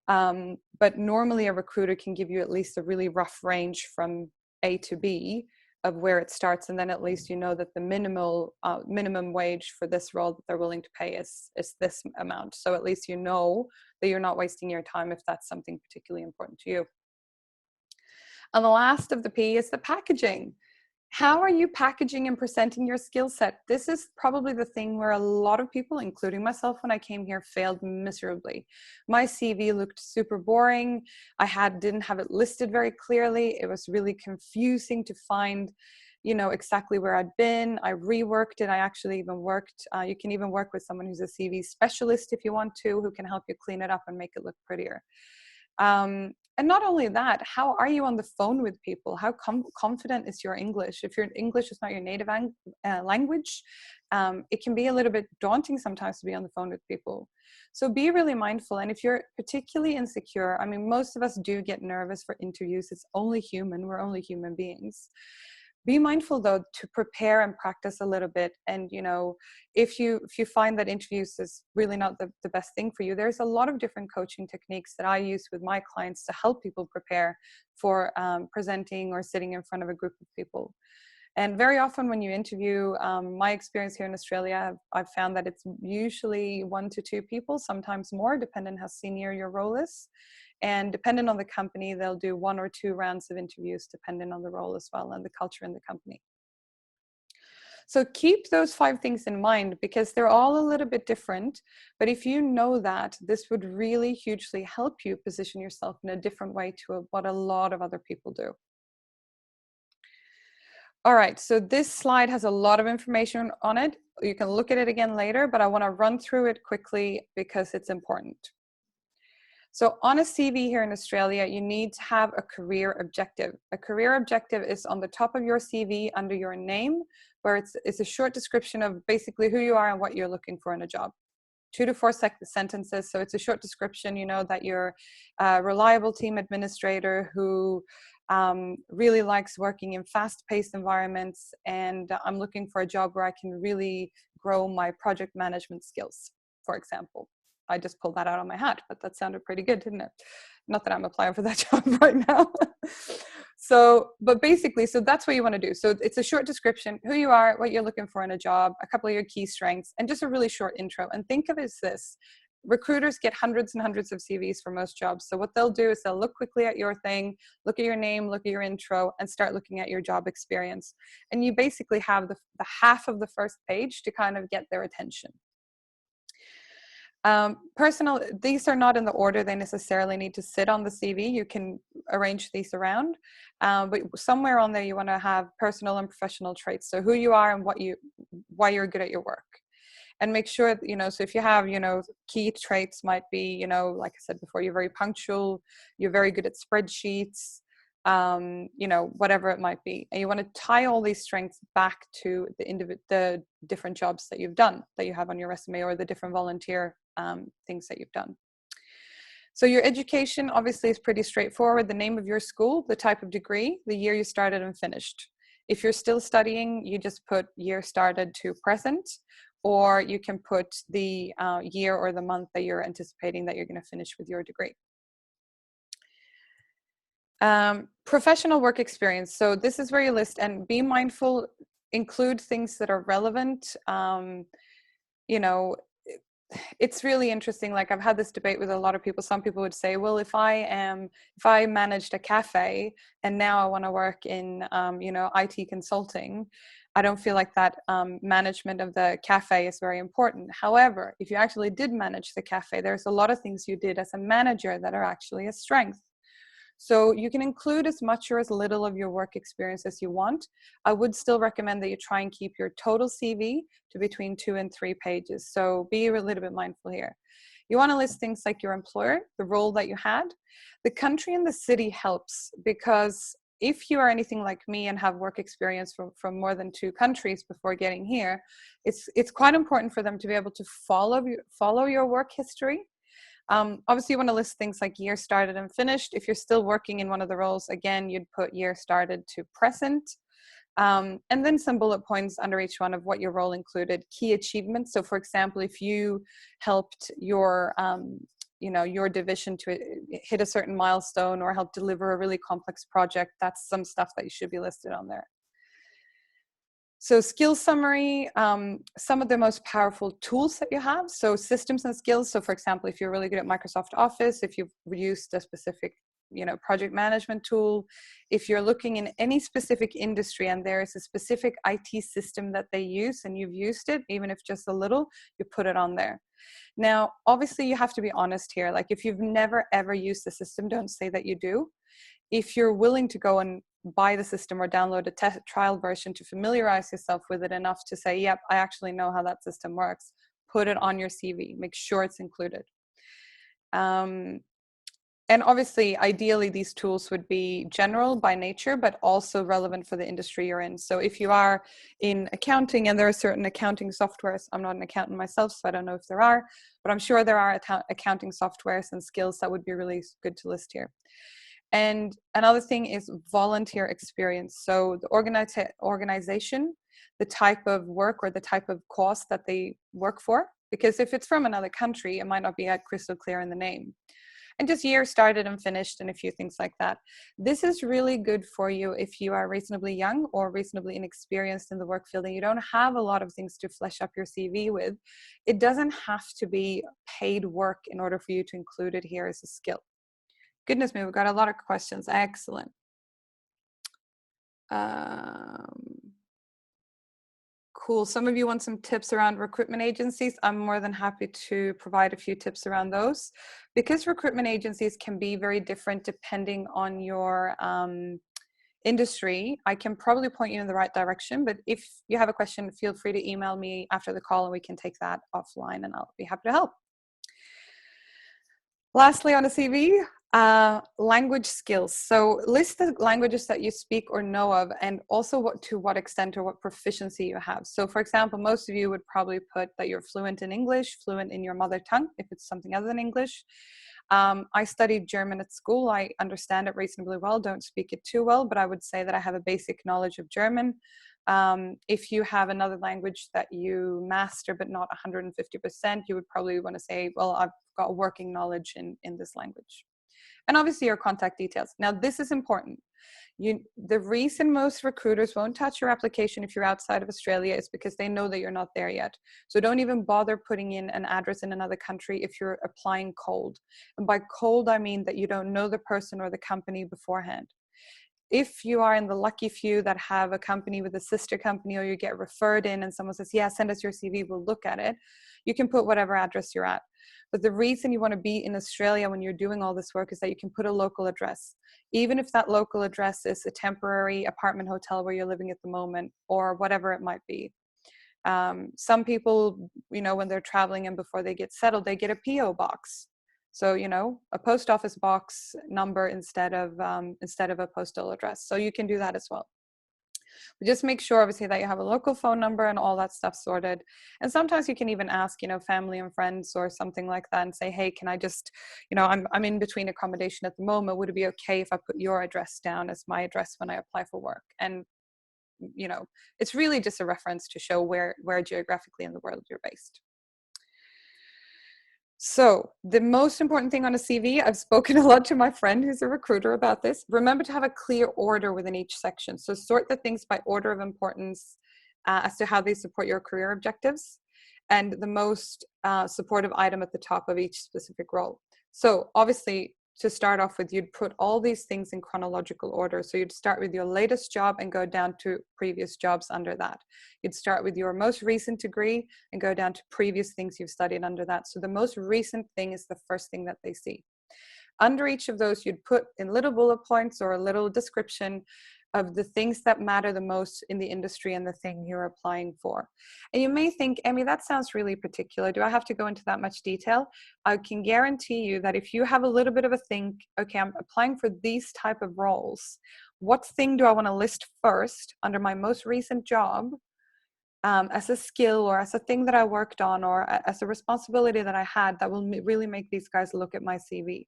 [SPEAKER 1] But normally a recruiter can give you at least a really rough range from A to B of where it starts, and then at least you know that the minimum wage for this role that they're willing to pay is this amount. So at least you know that you're not wasting your time if that's something particularly important to you. And the last of the P is the packaging. How are you packaging and presenting your skill set? This is probably the thing where a lot of people, including myself when I came here, failed miserably. My CV looked super boring. Didn't have it listed very clearly. It was really confusing to find, exactly where I'd been. I reworked it. I actually even worked, you can even work with someone who's a CV specialist if you want to, who can help you clean it up and make it look prettier. And not only that, how are you on the phone with people? How confident is your English? If your English is not your native language, it can be a little bit daunting sometimes to be on the phone with people. So be really mindful. And if you're particularly insecure, I mean, most of us do get nervous for interviews. It's only human. We're only human beings. Be mindful, though, to prepare and practice a little bit. And, if you find that interviews is really not the best thing for you, there's a lot of different coaching techniques that I use with my clients to help people prepare for presenting or sitting in front of a group of people. And very often when you interview, my experience here in Australia, I've found that it's usually 1 to 2 people, sometimes more, depending on how senior your role is. And depending on the company, they'll do 1 or 2 rounds of interviews, depending on the role as well and the culture in the company. So keep those 5 things in mind, because they're all a little bit different. But if you know that, this would really hugely help you position yourself in a different way to what a lot of other people do. All right, so this slide has a lot of information on it. You can look at it again later, but I want to run through it quickly because it's important. So on a CV here in Australia, you need to have a career objective. A career objective is on the top of your CV under your name, where it's a short description of basically who you are and what you're looking for in a job. 2 to 4 sentences. So it's a short description, that you're a reliable team administrator who really likes working in fast-paced environments, and I'm looking for a job where I can really grow my project management skills, for example. I just pulled that out of my hat, but that sounded pretty good, didn't it? Not that I'm applying for that job right now. But basically, so that's what you want to do. So it's a short description, who you are, what you're looking for in a job, a couple of your key strengths, and just a really short intro. And think of it as this. Recruiters get hundreds and hundreds of CVs for most jobs. So what they'll do is they'll look quickly at your thing, look at your name, look at your intro, and start looking at your job experience. And you basically have the half of the first page to kind of get their attention. These are not in the order they necessarily need to sit on the CV. You can arrange these around, but somewhere on there you want to have personal and professional traits. So who you are and why you're good at your work. And make sure, so if you have, key traits might be, like I said before, you're very punctual, you're very good at spreadsheets, you know, whatever it might be. And you want to tie all these strengths back to the different jobs that you've done, that you have on your resume, or the different volunteer things that you've done. So your education obviously is pretty straightforward. The name of your school, the type of degree, the year you started and finished. If you're still studying, you just put year started to present, or you can put the year or the month that you're anticipating that you're going to finish with your degree. Professional work experience. So this is where you list, and be mindful, include things that are relevant. You know, it's really interesting. Like, I've had this debate with a lot of people. Some people would say, well, if I managed a cafe and now I want to work in, you know, IT consulting, I don't feel like that management of the cafe is very important. However, if you actually did manage the cafe, there's a lot of things you did as a manager that are actually a strength. So you can include as much or as little of your work experience as you want. I would still recommend that you try and keep your total CV to between 2 and 3 pages. So be a little bit mindful here. You want to list things like your employer, the role that you had. The country and the city helps, because if you are anything like me and have work experience from more than 2 countries before getting here, it's quite important for them to be able to follow your work history. Obviously, you want to list things like year started and finished. If you're still working in one of the roles, again, you'd put year started to present. And then some bullet points under each one of what your role included. Key achievements. So for example, if you helped your you know, your division to hit a certain milestone, or help deliver a really complex project, that's some stuff that you should be listed on there. So skill summary, some of the most powerful tools that you have. So systems and skills. So for example, if you're really good at Microsoft Office, if you've used a specific, you know, project management tool, if you're looking in any specific industry and there is a specific IT system that they use and you've used it, even if just a little, you put it on there. Now, obviously you have to be honest here. Like, if you've never ever used the system, don't say that you do. If you're willing to go and buy the system or download a trial version to familiarize yourself with it enough to say, yep, I actually know how that system works, put it on your CV, make sure it's included. And obviously, ideally, these tools would be general by nature, but also relevant for the industry you're in. So if you are in accounting and there are certain accounting softwares, I'm not an accountant myself, so I don't know if there are, but I'm sure there are accounting softwares and skills that would be really good to list here. And another thing is volunteer experience. So the organization, the type of work or the type of cause that they work for, because if it's from another country, it might not be crystal clear in the name. And just year started and finished and a few things like that. This is really good for you if you are reasonably young or reasonably inexperienced in the work field and you don't have a lot of things to flesh up your CV with. It doesn't have to be paid work in order for you to include it here as a skill. Goodness me, we've got a lot of questions. Excellent. Cool. Some of you want some tips around recruitment agencies. I'm more than happy to provide a few tips around those, because recruitment agencies can be very different depending on your industry. I can probably point you in the right direction, but if you have a question, feel free to email me after the call and we can take that offline and I'll be happy to help. Lastly, on a CV, language skills. So list the languages that you speak or know of, and also to what extent or what proficiency you have. So for example, most of you would probably put that you're fluent in English, fluent in your mother tongue, if it's something other than English. I studied German at school. I understand it reasonably well, don't speak it too well, but I would say that I have a basic knowledge of German. If you have another language that you master but not 150%, you would probably want to say, well, I've got working knowledge in this language. And obviously your contact details. Now, this is important. The reason most recruiters won't touch your application if you're outside of Australia is because they know that you're not there yet. So don't even bother putting in an address in another country if you're applying cold. And by cold, I mean that you don't know the person or the company beforehand. If you are in the lucky few that have a company with a sister company, or you get referred in and someone says, yeah, send us your CV, we'll look at it, you can put whatever address you're at. But the reason you want to be in Australia when you're doing all this work is that you can put a local address. Even if that local address is a temporary apartment hotel where you're living at the moment, or whatever it might be. Some people, you know, when they're traveling and before they get settled, they get a PO box. So, a post office box number instead of a postal address. So you can do that as well. But just make sure, obviously, that you have a local phone number and all that stuff sorted. And sometimes you can even ask, family and friends or something like that and say, hey, can I just, I'm in between accommodation at the moment. Would it be okay if I put your address down as my address when I apply for work? And, it's really just a reference to show where geographically in the world you're based. So the most important thing on a CV, I've spoken a lot to my friend who's a recruiter about this. Remember to have a clear order within each section. So sort the things by order of importance as to how they support your career objectives, and the most supportive item at the top of each specific role. So obviously, to start off with, you'd put all these things in chronological order. So you'd start with your latest job and go down to previous jobs under that. You'd start with your most recent degree and go down to previous things you've studied under that. So the most recent thing is the first thing that they see. Under each of those, you'd put in little bullet points or a little description of the things that matter the most in the industry and the thing you're applying for. And you may think, Emmy, that sounds really particular. Do I have to go into that much detail? I can guarantee you that if you have a little bit of a think, okay, I'm applying for these type of roles, what thing do I want to list first under my most recent job as a skill or as a thing that I worked on or as a responsibility that I had that will really make these guys look at my CV.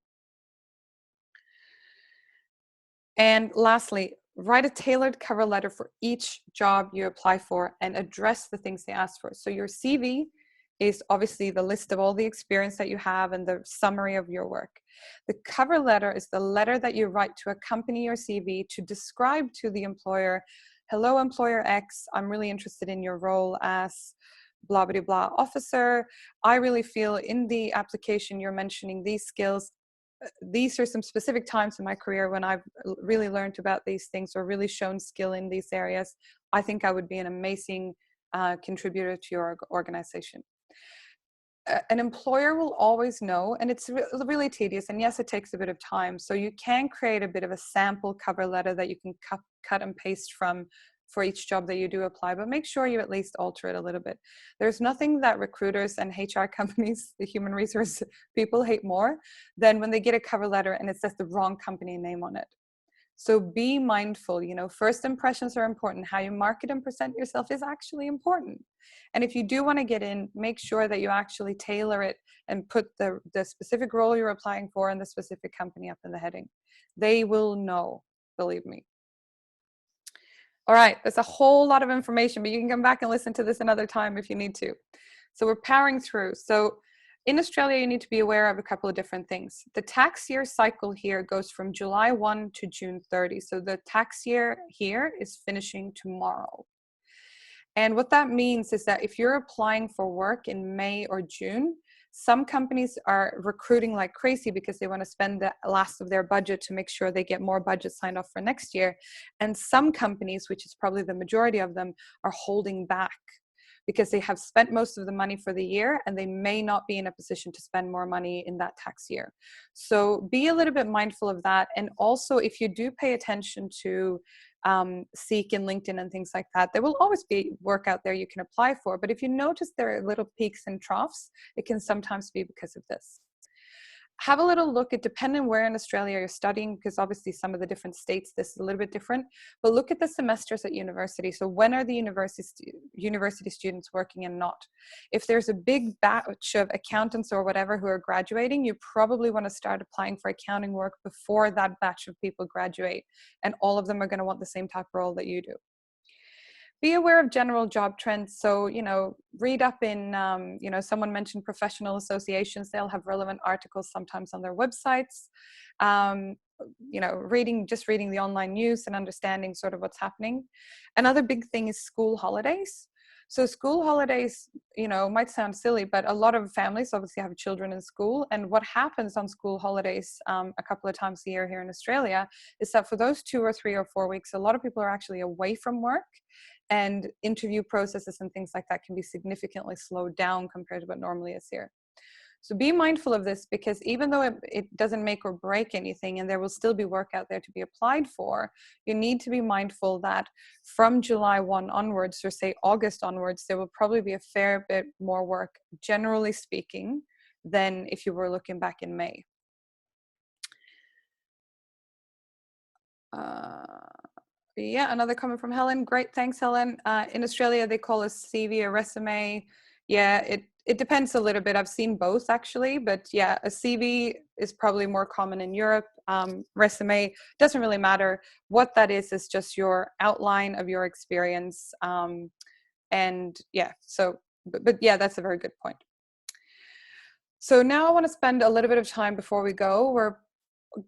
[SPEAKER 1] And lastly, write a tailored cover letter for each job you apply for and address the things they ask for. So your CV is obviously the list of all the experience that you have and the summary of your work. The cover letter is the letter that you write to accompany your CV to describe to the employer, hello, employer X, I'm really interested in your role as blah, blah, blah officer. I really feel in the application you're mentioning these skills. These are some specific times in my career when I've really learned about these things or really shown skill in these areas. I think I would be an amazing contributor to your organization. An employer will always know, and it's really tedious, and yes, it takes a bit of time. So you can create a bit of a sample cover letter that you can cut and paste from for each job that you do apply, but make sure you at least alter it a little bit. There's nothing that recruiters and HR companies, the human resource people, hate more than when they get a cover letter and it says the wrong company name on it. So be mindful, first impressions are important. How you market and present yourself is actually important. And if you do want to get in, make sure that you actually tailor it and put the specific role you're applying for and the specific company up in the heading. They will know, believe me. All right, that's a whole lot of information, but you can come back and listen to this another time if you need to. So we're powering through. So in Australia, you need to be aware of a couple of different things. The tax year cycle here goes from July 1 to June 30. So the tax year here is finishing tomorrow. And what that means is that if you're applying for work in May or June, some companies are recruiting like crazy because they want to spend the last of their budget to make sure they get more budget signed off for next year. And some companies, which is probably the majority of them, are holding back because they have spent most of the money for the year and they may not be in a position to spend more money in that tax year. So be a little bit mindful of that. And also, if you do pay attention to Seek and LinkedIn and things like that, there will always be work out there you can apply for. But if you notice there are little peaks and troughs, it can sometimes be because of this. Have a little look at, depending where in Australia you're studying, because obviously some of the different states, this is a little bit different, but look at the semesters at university. So when are the university students working and not? If there's a big batch of accountants or whatever who are graduating, you probably want to start applying for accounting work before that batch of people graduate. And all of them are going to want the same type of role that you do. Be aware of general job trends. So, read up in, someone mentioned professional associations. They'll have relevant articles sometimes on their websites. Reading the online news and understanding sort of what's happening. Another big thing is school holidays. So school holidays, might sound silly, but a lot of families obviously have children in school. And what happens on school holidays a couple of times a year here in Australia is that for those 2 or 3 or 4 weeks, a lot of people are actually away from work. And interview processes and things like that can be significantly slowed down compared to what normally is here. So be mindful of this, because even though it doesn't make or break anything and there will still be work out there to be applied for, you need to be mindful that from July 1 onwards, or say August onwards, there will probably be a fair bit more work, generally speaking, than if you were looking back in May. Yeah, another comment from Helen. Great, thanks, Helen. In Australia, they call a CV a resume. Yeah, it depends a little bit. I've seen both actually, but yeah, a CV is probably more common in Europe. Resume doesn't really matter. What that is just your outline of your experience. And yeah, so, but yeah, that's a very good point. So now I want to spend a little bit of time before we go. We're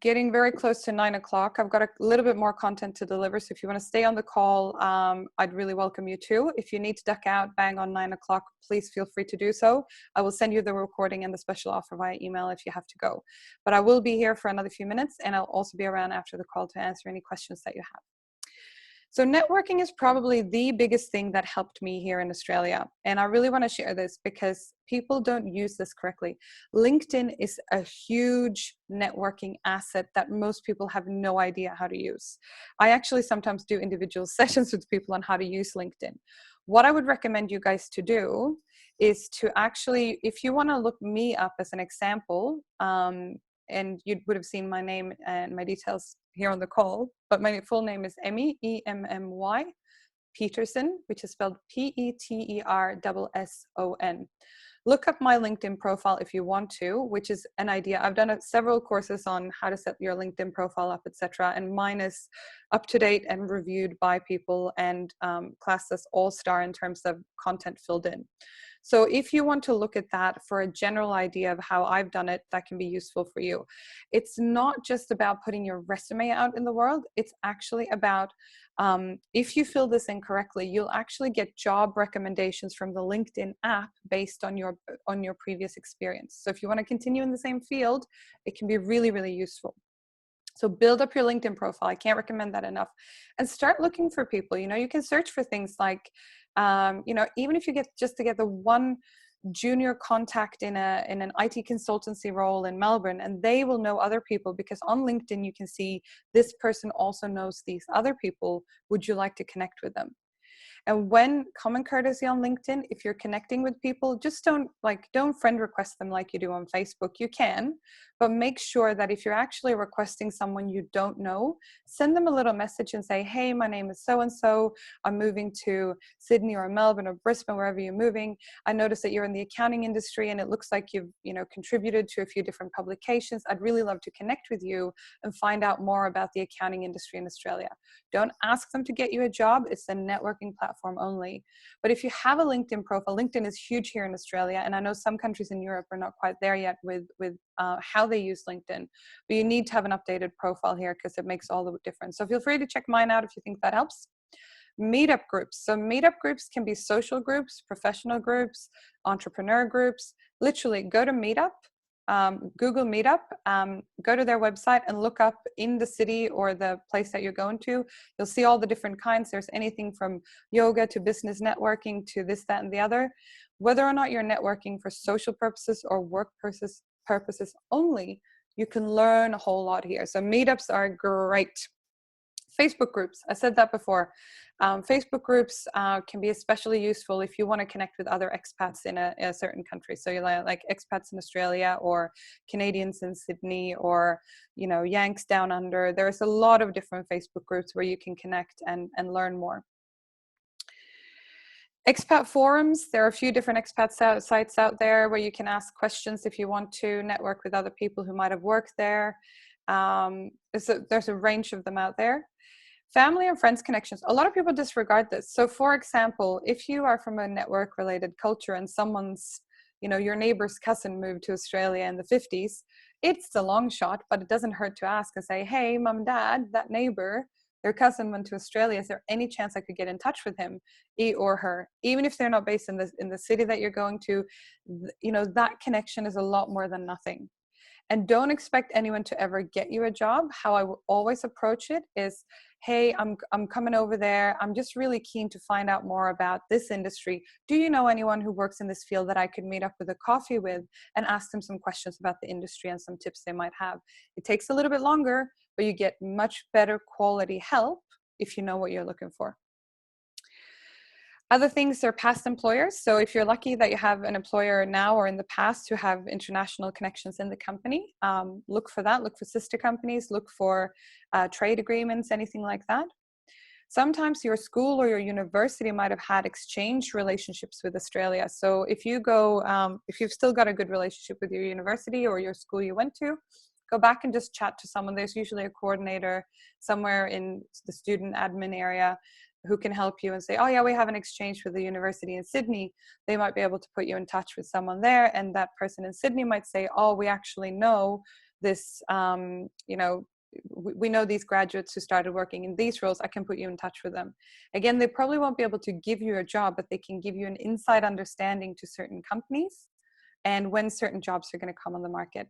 [SPEAKER 1] getting very close to 9 o'clock. I've got a little bit more content to deliver. So if you want to stay on the call, I'd really welcome you too. If you need to duck out bang on 9 o'clock, please feel free to do so. I will send you the recording and the special offer via email if you have to go. But I will be here for another few minutes, and I'll also be around after the call to answer any questions that you have. So networking is probably the biggest thing that helped me here in Australia. And I really want to share this because people don't use this correctly. LinkedIn is a huge networking asset that most people have no idea how to use. I actually sometimes do individual sessions with people on how to use LinkedIn. What I would recommend you guys to do is to actually, if you want to look me up as an example, and you would have seen my name and my details here on the call, but my full name is Emmy, E-M-M-Y, Petersson, which is spelled P-E-T-E-R-S-S-O-N. Look up my LinkedIn profile if you want to, which is an idea. I've done several courses on how to set your LinkedIn profile up, etc. And mine is up to date and reviewed by people and classed as all-star in terms of content filled in. So if you want to look at that for a general idea of how I've done it, that can be useful for you. It's not just about putting your resume out in the world. It's actually about, if you fill this in correctly, you'll actually get job recommendations from the LinkedIn app based on your previous experience. So if you want to continue in the same field, it can be really, really useful. So build up your LinkedIn profile. I can't recommend that enough. And start looking for people. You know, you can search for things like, even if you get just to get the one junior contact in an IT consultancy role in Melbourne, and they will know other people, because on LinkedIn you can see this person also knows these other people. Would you like to connect with them? And when common courtesy on LinkedIn, if you're connecting with people, just don't friend request them like you do on Facebook. You can, but make sure that if you're actually requesting someone you don't know, send them a little message and say, hey, my name is so-and-so. I'm moving to Sydney or Melbourne or Brisbane, wherever you're moving. I noticed that you're in the accounting industry and it looks like you've, contributed to a few different publications. I'd really love to connect with you and find out more about the accounting industry in Australia. Don't ask them to get you a job. It's a networking platform only. But if you have a LinkedIn profile, LinkedIn is huge here in Australia, and I know some countries in Europe are not quite there yet with how they use LinkedIn. But you need to have an updated profile here because it makes all the difference. So feel free to check mine out if you think that helps. Meetup groups. So meetup groups can be social groups, professional groups, entrepreneur groups. Literally go to Meetup. Google Meetup, go to their website and look up in the city or the place that you're going to. You'll see all the different kinds. There's anything from yoga to business networking to this, that, and the other. Whether or not you're networking for social purposes or work purposes only, you can learn a whole lot here. So meetups are great. Facebook groups, I said that before. Facebook groups can be especially useful if you want to connect with other expats in a certain country. So you're like expats in Australia or Canadians in Sydney or, Yanks down under. There's a lot of different Facebook groups where you can connect and learn more. Expat forums, there are a few different expat sites out there where you can ask questions if you want to network with other people who might have worked there. There's a range of them out there. Family and friends connections. A lot of people disregard this. So for example, if you are from a network related culture and someone's, your neighbor's cousin moved to Australia in the 50s, it's a long shot, but it doesn't hurt to ask and say, hey, mom and dad, that neighbor, their cousin went to Australia. Is there any chance I could get in touch with him, he or her? Even if they're not based in the city that you're going to, that connection is a lot more than nothing. And don't expect anyone to ever get you a job. How I will always approach it is, hey, I'm coming over there. I'm just really keen to find out more about this industry. Do you know anyone who works in this field that I could meet up with a coffee with and ask them some questions about the industry and some tips they might have? It takes a little bit longer, but you get much better quality help if you know what you're looking for. Other things are past employers. So if you're lucky that you have an employer now or in the past who have international connections in the company, look for that. Look for sister companies, look for trade agreements, anything like that. Sometimes your school or your university might have had exchange relationships with Australia. So if you go, if you've still got a good relationship with your university or your school you went to, go back and just chat to someone. There's usually a coordinator somewhere in the student admin area who can help you and say, oh yeah, we have an exchange with the university in Sydney. They might be able to put you in touch with someone there. And that person in Sydney might say, oh, we actually know this, you know, we know these graduates who started working in these roles. I can put you in touch with them. Again, they probably won't be able to give you a job, but they can give you an inside understanding to certain companies and when certain jobs are going to come on the market.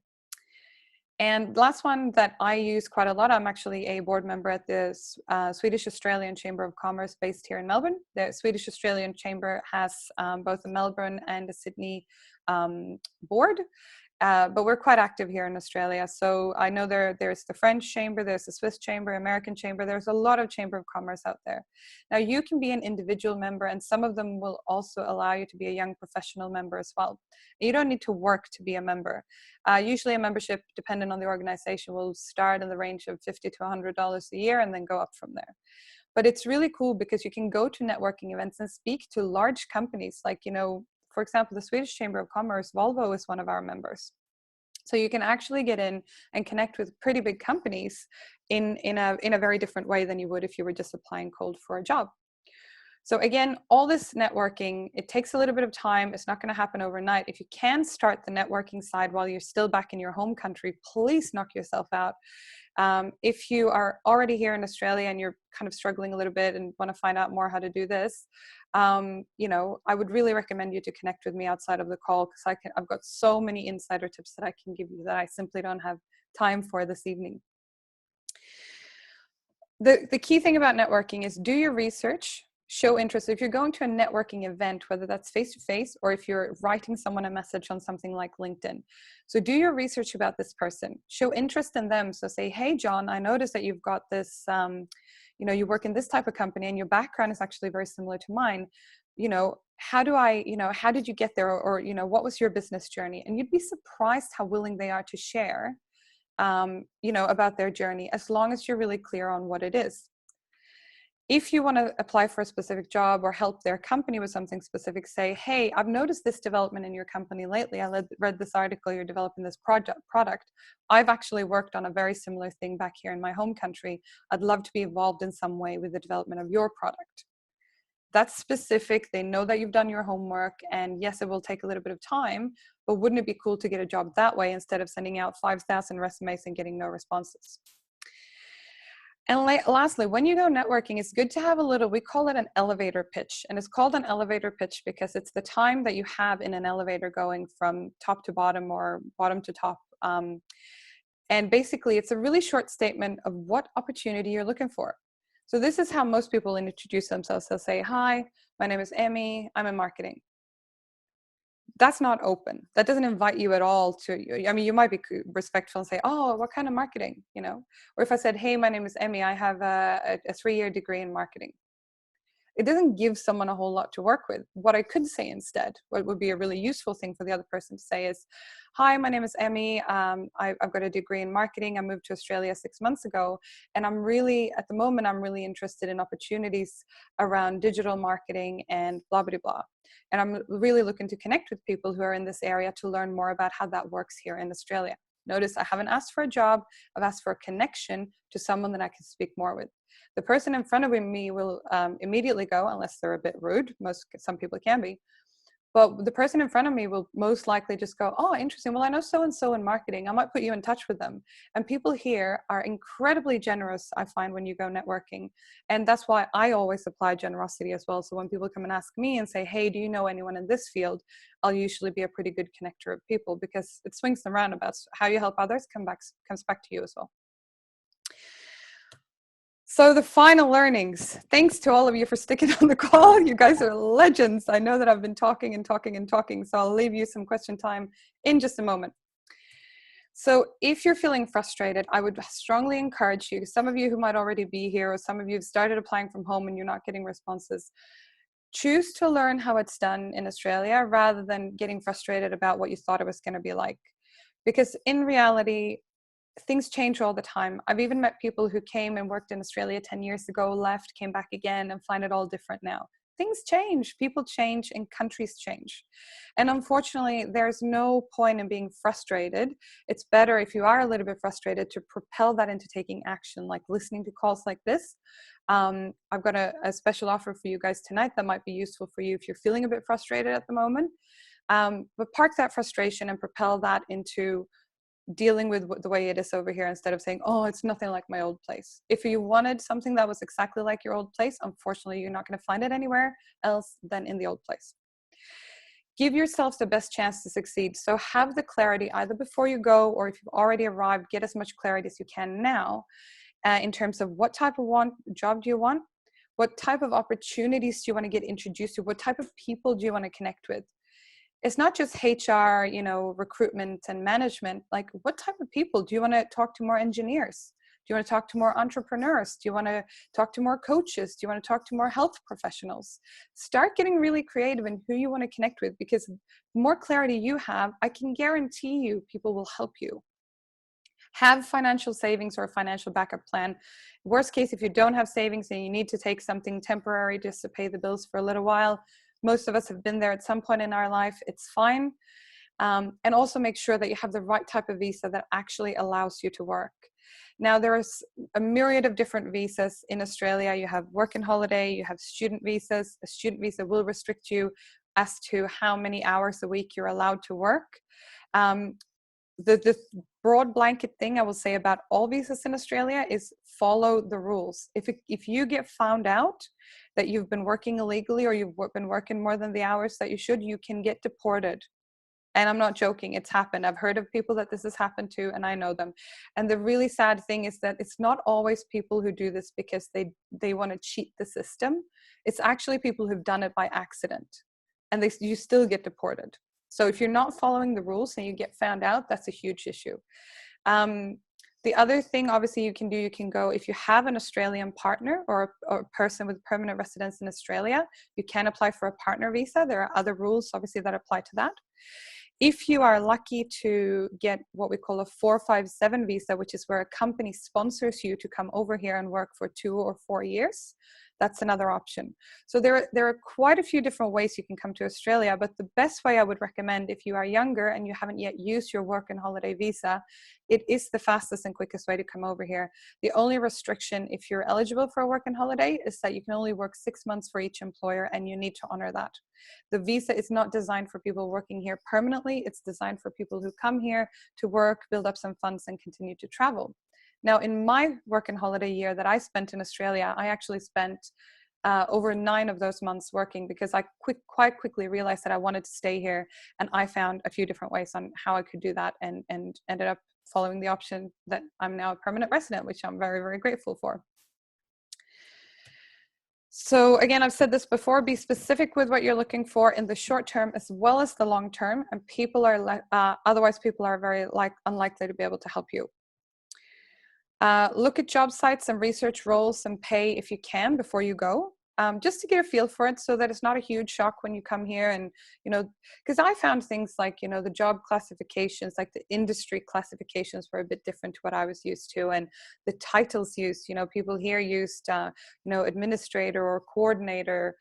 [SPEAKER 1] And last one that I use quite a lot, I'm actually a board member at the Swedish Australian Chamber of Commerce based here in Melbourne. The Swedish Australian Chamber has both a Melbourne and a Sydney board. But we're quite active here in Australia. So I know there's the French Chamber, there's the Swiss Chamber, American Chamber. There's a lot of Chamber of Commerce out there. Now you can be an individual member, and some of them will also allow you to be a young professional member as well. You don't need to work to be a member. Usually a membership, depending on the organization, will start in the range of $50 to $100 a year and then go up from there. But it's really cool because you can go to networking events and speak to large companies like, you know, for example, the Swedish Chamber of Commerce, Volvo is one of our members. So you can actually get in and connect with pretty big companies in a very different way than you would if you were just applying cold for a job. So again, all this networking, it takes a little bit of time. It's not going to happen overnight. If you can start the networking side while you're still back in your home country, please knock yourself out. If you are already here in Australia and you're kind of struggling a little bit and want to find out more how to do this, you know, I would really recommend you to connect with me outside of the call, because I've got so many insider tips that I can give you that I simply don't have time for this evening. The key thing about networking is do your research, show interest. If you're going to a networking event, whether that's face-to-face or if you're writing someone a message on something like LinkedIn. So do your research about this person, show interest in them. So say, hey, John, I noticed that you've got this, you know, you work in this type of company and your background is actually very similar to mine. You know, how did you get there? Or, you know, what was your business journey? And you'd be surprised how willing they are to share, you know, about their journey, as long as you're really clear on what it is. If you want to apply for a specific job or help their company with something specific, say, hey, I've noticed this development in your company lately. I read this article, you're developing this product. I've actually worked on a very similar thing back here in my home country. I'd love to be involved in some way with the development of your product. That's specific. They know that you've done your homework, and yes, it will take a little bit of time, but wouldn't it be cool to get a job that way instead of sending out 5,000 resumes and getting no responses? And lastly, when you go networking, it's good to have a little, we call it an elevator pitch. And it's called an elevator pitch because it's the time that you have in an elevator going from top to bottom or bottom to top. And basically, it's a really short statement of what opportunity you're looking for. So this is how most people introduce themselves. They'll say, hi, my name is Emmy, I'm in marketing. That's not open. That doesn't invite you at all to, I mean, you might be respectful and say, oh, what kind of marketing, you know? Or if I said, hey, my name is Emmy, I have a 3-year degree in marketing. It doesn't give someone a whole lot to work with. What I could say instead, what would be a really useful thing for the other person to say is, hi, my name is Emmy. I've got a degree in marketing. I moved to Australia 6 months ago. And I'm really, at the moment, I'm really interested in opportunities around digital marketing and blah, blah, blah. And I'm really looking to connect with people who are in this area to learn more about how that works here in Australia. Notice I haven't asked for a job. I've asked for a connection to someone that I can speak more with. The person in front of me will immediately go, unless they're a bit rude. Some people can be. But the person in front of me will most likely just go, oh, interesting. Well, I know so-and-so in marketing. I might put you in touch with them. And people here are incredibly generous, I find, when you go networking. And that's why I always apply generosity as well. So when people come and ask me and say, hey, do you know anyone in this field? I'll usually be a pretty good connector of people, because it swings and roundabouts. How you help others comes back to you as well. So the final learnings, thanks to all of you for sticking on the call. You guys are legends. I know that I've been talking and talking and talking, so I'll leave you some question time in just a moment. So if you're feeling frustrated, I would strongly encourage you, some of you who might already be here, or some of you have started applying from home and you're not getting responses, choose to learn how it's done in Australia rather than getting frustrated about what you thought it was going to be like. Because in reality, things change all the time. I've even met people who came and worked in Australia 10 years ago, left, came back again, and find it all different now. Things change, people change, and countries change. And unfortunately, there's no point in being frustrated. It's better if you are a little bit frustrated to propel that into taking action, like listening to calls like this. I've got a special offer for you guys tonight that might be useful for you if you're feeling a bit frustrated at the moment. But park that frustration and propel that into dealing with the way it is over here instead of saying, oh, it's nothing like my old place. If you wanted something that was exactly like your old place, unfortunately, you're not going to find it anywhere else than in the old place. Give yourself the best chance to succeed. So have the clarity either before you go, or if you've already arrived, get as much clarity as you can now in terms of what type of job do you want? What type of opportunities do you want to get introduced to? What type of people do you want to connect with? It's not just HR, recruitment and management. Like, what type of people? Do you want to talk to more engineers? Do you want to talk to more entrepreneurs? Do you want to talk to more coaches? Do you want to talk to more health professionals? Start getting really creative in who you want to connect with, because the more clarity you have, I can guarantee you people will help you. Have financial savings or a financial backup plan. Worst case, if you don't have savings and you need to take something temporary just to pay the bills for a little while, most of us have been there at some point in our life. It's fine. And also make sure that you have the right type of visa that actually allows you to work. Now, there's a myriad of different visas in Australia. You have work and holiday, you have student visas. A student visa will restrict you as to how many hours a week you're allowed to work. The broad blanket thing I will say about all visas in Australia is follow the rules. If you get found out that you've been working illegally or you've been working more than the hours that you should, you can get deported. And I'm not joking, it's happened. I've heard of people that this has happened to, and I know them. And the really sad thing is that it's not always people who do this because they want to cheat the system. It's actually people who've done it by accident, and you still get deported. So if you're not following the rules and you get found out, that's a huge issue. The other thing, obviously, you can go, if you have an Australian partner or a person with permanent residence in Australia, you can apply for a partner visa. There are other rules, obviously, that apply to that. If you are lucky to get what we call a 457 visa, which is where a company sponsors you to come over here and work for 2 or 4 years, that's another option. So there are quite a few different ways you can come to Australia, but the best way I would recommend, if you are younger and you haven't yet used your work and holiday visa, it is the fastest and quickest way to come over here. The only restriction, if you're eligible for a work and holiday, is that you can only work 6 months for each employer, and you need to honor that. The visa is not designed for people working here permanently. It's designed for people who come here to work, build up some funds, and continue to travel. Now, in my work and holiday year that I spent in Australia, I actually spent over 9 of those months working, because I quite quickly realized that I wanted to stay here, and I found a few different ways on how I could do that, and ended up following the option that I'm now a permanent resident, which I'm very, very grateful for. So again, I've said this before, be specific with what you're looking for in the short term as well as the long term, and people are otherwise people are very unlikely to be able to help you. Look at job sites and research roles and pay if you can before you go, just to get a feel for it, so that it's not a huge shock when you come here. And, because I found things like, the job classifications, like the industry classifications, were a bit different to what I was used to. And the titles used, people here used, administrator or coordinator,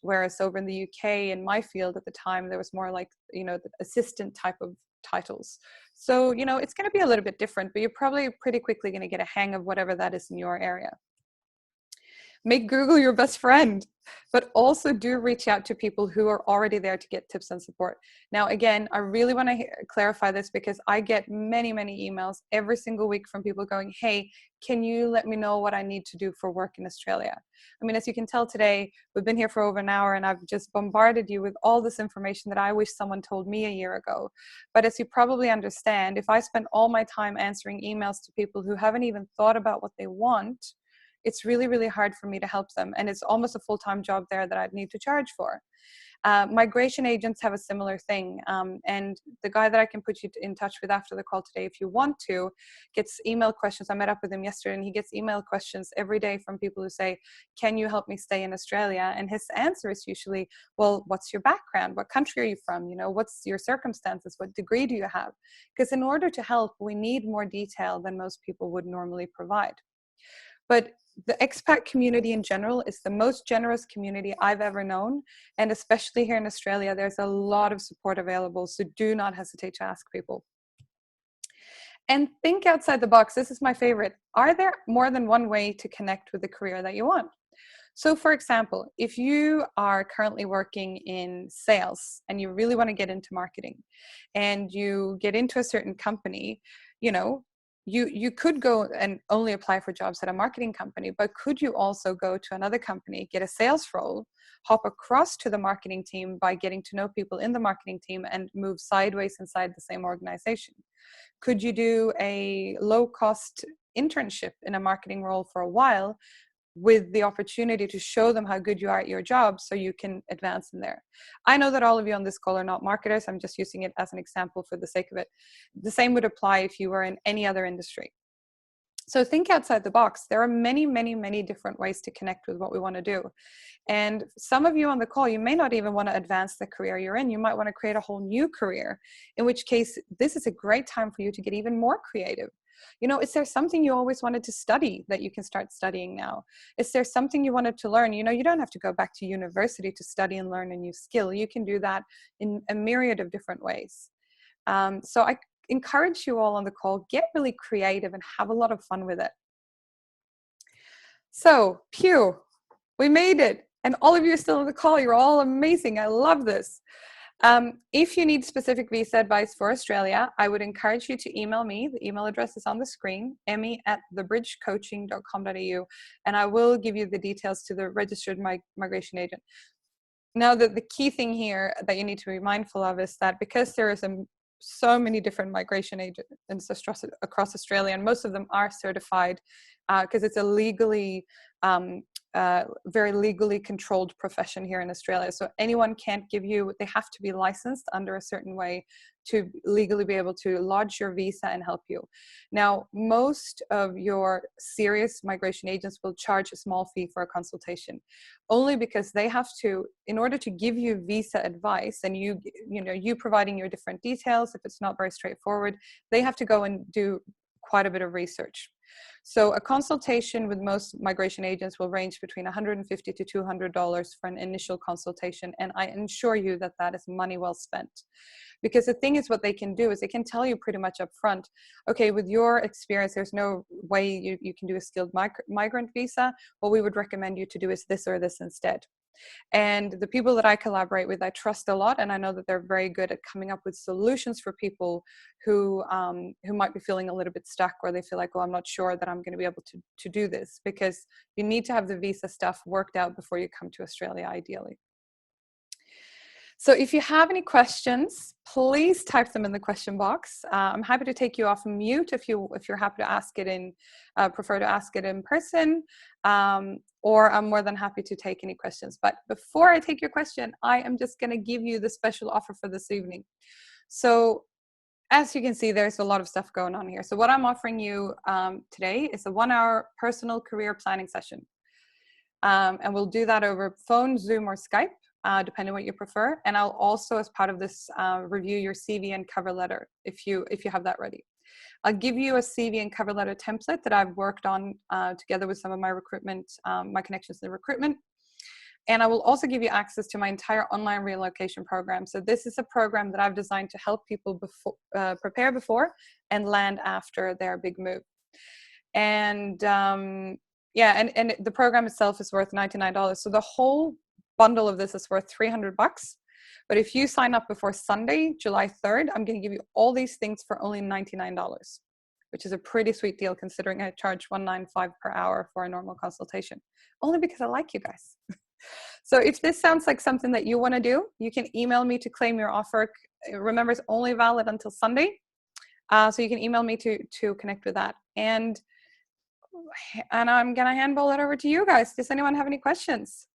[SPEAKER 1] whereas over in the UK, in my field at the time, there was more like, the assistant type of titles. So, it's going to be a little bit different, but you're probably pretty quickly going to get a hang of whatever that is in your area. Make Google your best friend, but also do reach out to people who are already there to get tips and support. Now, again, I really want to clarify this, because I get many, many emails every single week from people going, hey, can you let me know what I need to do for work in Australia? I mean, as you can tell today, we've been here for over an hour, and I've just bombarded you with all this information that I wish someone told me a year ago. But as you probably understand, if I spend all my time answering emails to people who haven't even thought about what they want, it's really, really hard for me to help them. And it's almost a full-time job there that I'd need to charge for. Migration agents have a similar thing. And the guy that I can put you in touch with after the call today, if you want to, gets email questions. I met up with him yesterday and he gets email questions every day from people who say, can you help me stay in Australia? And his answer is usually, well, what's your background? What country are you from? You know, what's your circumstances? What degree do you have? Because in order to help, we need more detail than most people would normally provide. But the expat community in general is the most generous community I've ever known. And especially here in Australia, there's a lot of support available. So do not hesitate to ask people. And think outside the box. This is my favorite. Are there more than one way to connect with the career that you want? So for example, if you are currently working in sales and you really want to get into marketing and you get into a certain company, you know, you could go and only apply for jobs at a marketing company, but could you also go to another company, get a sales role, hop across to the marketing team by getting to know people in the marketing team and move sideways inside the same organization? Could you do a low-cost internship in a marketing role for a while with the opportunity to show them how good you are at your job so you can advance in there? I know that all of you on this call are not marketers. I'm just using it as an example for the sake of it. The same would apply if you were in any other industry. So think outside the box. There are many, many, many different ways to connect with what we want to do. And some of you on the call, you may not even want to advance the career you're in. You might want to create a whole new career, in which case this is a great time for you to get even more creative. You know, is there something you always wanted to study that you can start studying now? Is there something you wanted to learn? You know, you don't have to go back to university to study and learn a new skill. You can do that in a myriad of different ways. So I encourage you all on the call, get really creative and have a lot of fun with it. So, phew, we made it. And all of you are still on the call. You're all amazing. I love this. If you need specific visa advice for Australia, I would encourage you to email me. The email address is on the screen, emmy@thebridgecoaching.com.au, and I will give you the details to the registered migration agent. Now, the key thing here that you need to be mindful of is that because there is so many different migration agents across Australia, and most of them are certified because it's a legally very legally controlled profession here in Australia. So anyone can't give you, they have to be licensed under a certain way to legally be able to lodge your visa and help you. Now, most of your serious migration agents will charge a small fee for a consultation, only because they have to, in order to give you visa advice and you providing your different details, if it's not very straightforward, they have to go and do quite a bit of research. So a consultation with most migration agents will range between $150 to $200 for an initial consultation. And I assure you that that is money well spent. Because the thing is, what they can do is they can tell you pretty much up front, okay, with your experience, there's no way you can do a skilled migrant visa. What we would recommend you to do is this or this instead. And the people that I collaborate with, I trust a lot, and I know that they're very good at coming up with solutions for people who might be feeling a little bit stuck, or they feel like, oh, I'm not sure that I'm going to be able to do this, because you need to have the visa stuff worked out before you come to Australia, ideally. So if you have any questions, please type them in the question box. I'm happy to take you off mute if you're happy to ask it prefer to ask it in person, or I'm more than happy to take any questions. But before I take your question, I am just going to give you the special offer for this evening. So as you can see, there's a lot of stuff going on here. So what I'm offering you today is a 1-hour personal career planning session. And we'll do that over phone, Zoom, or Skype, depending on what you prefer. And I'll also, as part of this, review your CV and cover letter if you have that ready. I'll give you a CV and cover letter template that I've worked on together with some of my recruitment, my connections in recruitment. And I will also give you access to my entire online relocation program. So this is a program that I've designed to help people prepare before and land after their big move. And yeah, and the program itself is worth $99. So the whole bundle of this is worth $300. But if you sign up before Sunday, July 3rd, I'm going to give you all these things for only $99, which is a pretty sweet deal considering I charge $195 per hour for a normal consultation, only because I like you guys. So if this sounds like something that you want to do, you can email me to claim your offer. Remember, it's only valid until Sunday. So you can email me to connect with that. And and I'm going to handball it over to you guys. Does anyone have any questions?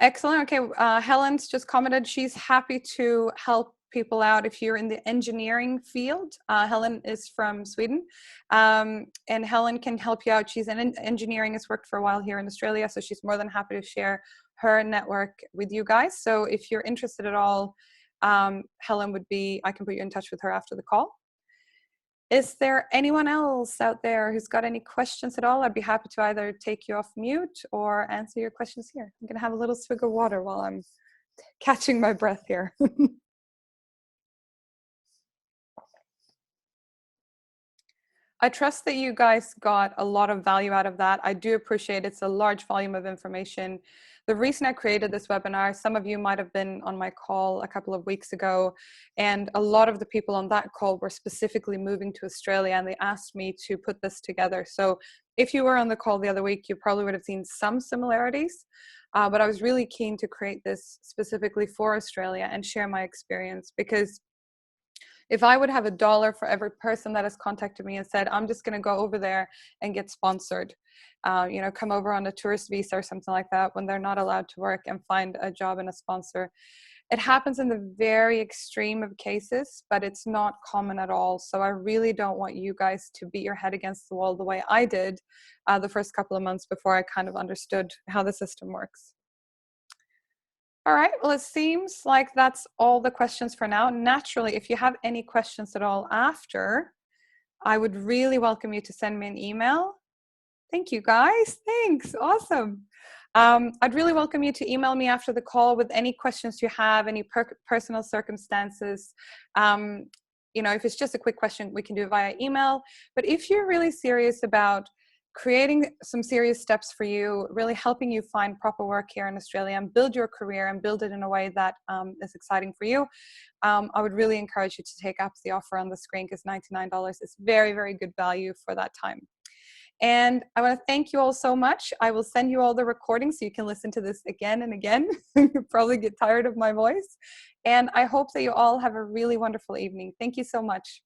[SPEAKER 1] Excellent. Okay. Helen's just commented she's happy to help people out if you're in the engineering field. Helen is from Sweden, and Helen can help you out. She's in engineering, has worked for a while here in Australia, so she's more than happy to share her network with you guys. So if you're interested at all, Helen would be, I can put you in touch with her after the call. Is there anyone else out there who's got any questions at all? I'd be happy to either take you off mute or answer your questions here. I'm going to have a little swig of water while I'm catching my breath here. I trust that you guys got a lot of value out of that. I do appreciate it's a large volume of information. The reason I created this webinar, some of you might have been on my call a couple of weeks ago, and a lot of the people on that call were specifically moving to Australia, and they asked me to put this together. So if you were on the call the other week, you probably would have seen some similarities, but I was really keen to create this specifically for Australia and share my experience, because if I would have $1 for every person that has contacted me and said, I'm just going to go over there and get sponsored, come over on a tourist visa or something like that when they're not allowed to work and find a job and a sponsor. It happens in the very extreme of cases, but it's not common at all. So I really don't want you guys to beat your head against the wall the way I did the first couple of months before I kind of understood how the system works. All right, well, it seems like that's all the questions for now. Naturally, if you have any questions at all after, I would really welcome you to send me an email. Thank you, guys. Thanks. Awesome. I'd really welcome you to email me after the call with any questions you have, any personal circumstances. If it's just a quick question, we can do it via email. But if you're really serious about creating some serious steps for you, really helping you find proper work here in Australia and build your career and build it in a way that is exciting for you, I would really encourage you to take up the offer on the screen, because $99 is very, very good value for that time. And I want to thank you all so much. I will send you all the recordings so you can listen to this again and again. You'll probably get tired of my voice. And I hope that you all have a really wonderful evening. Thank you so much.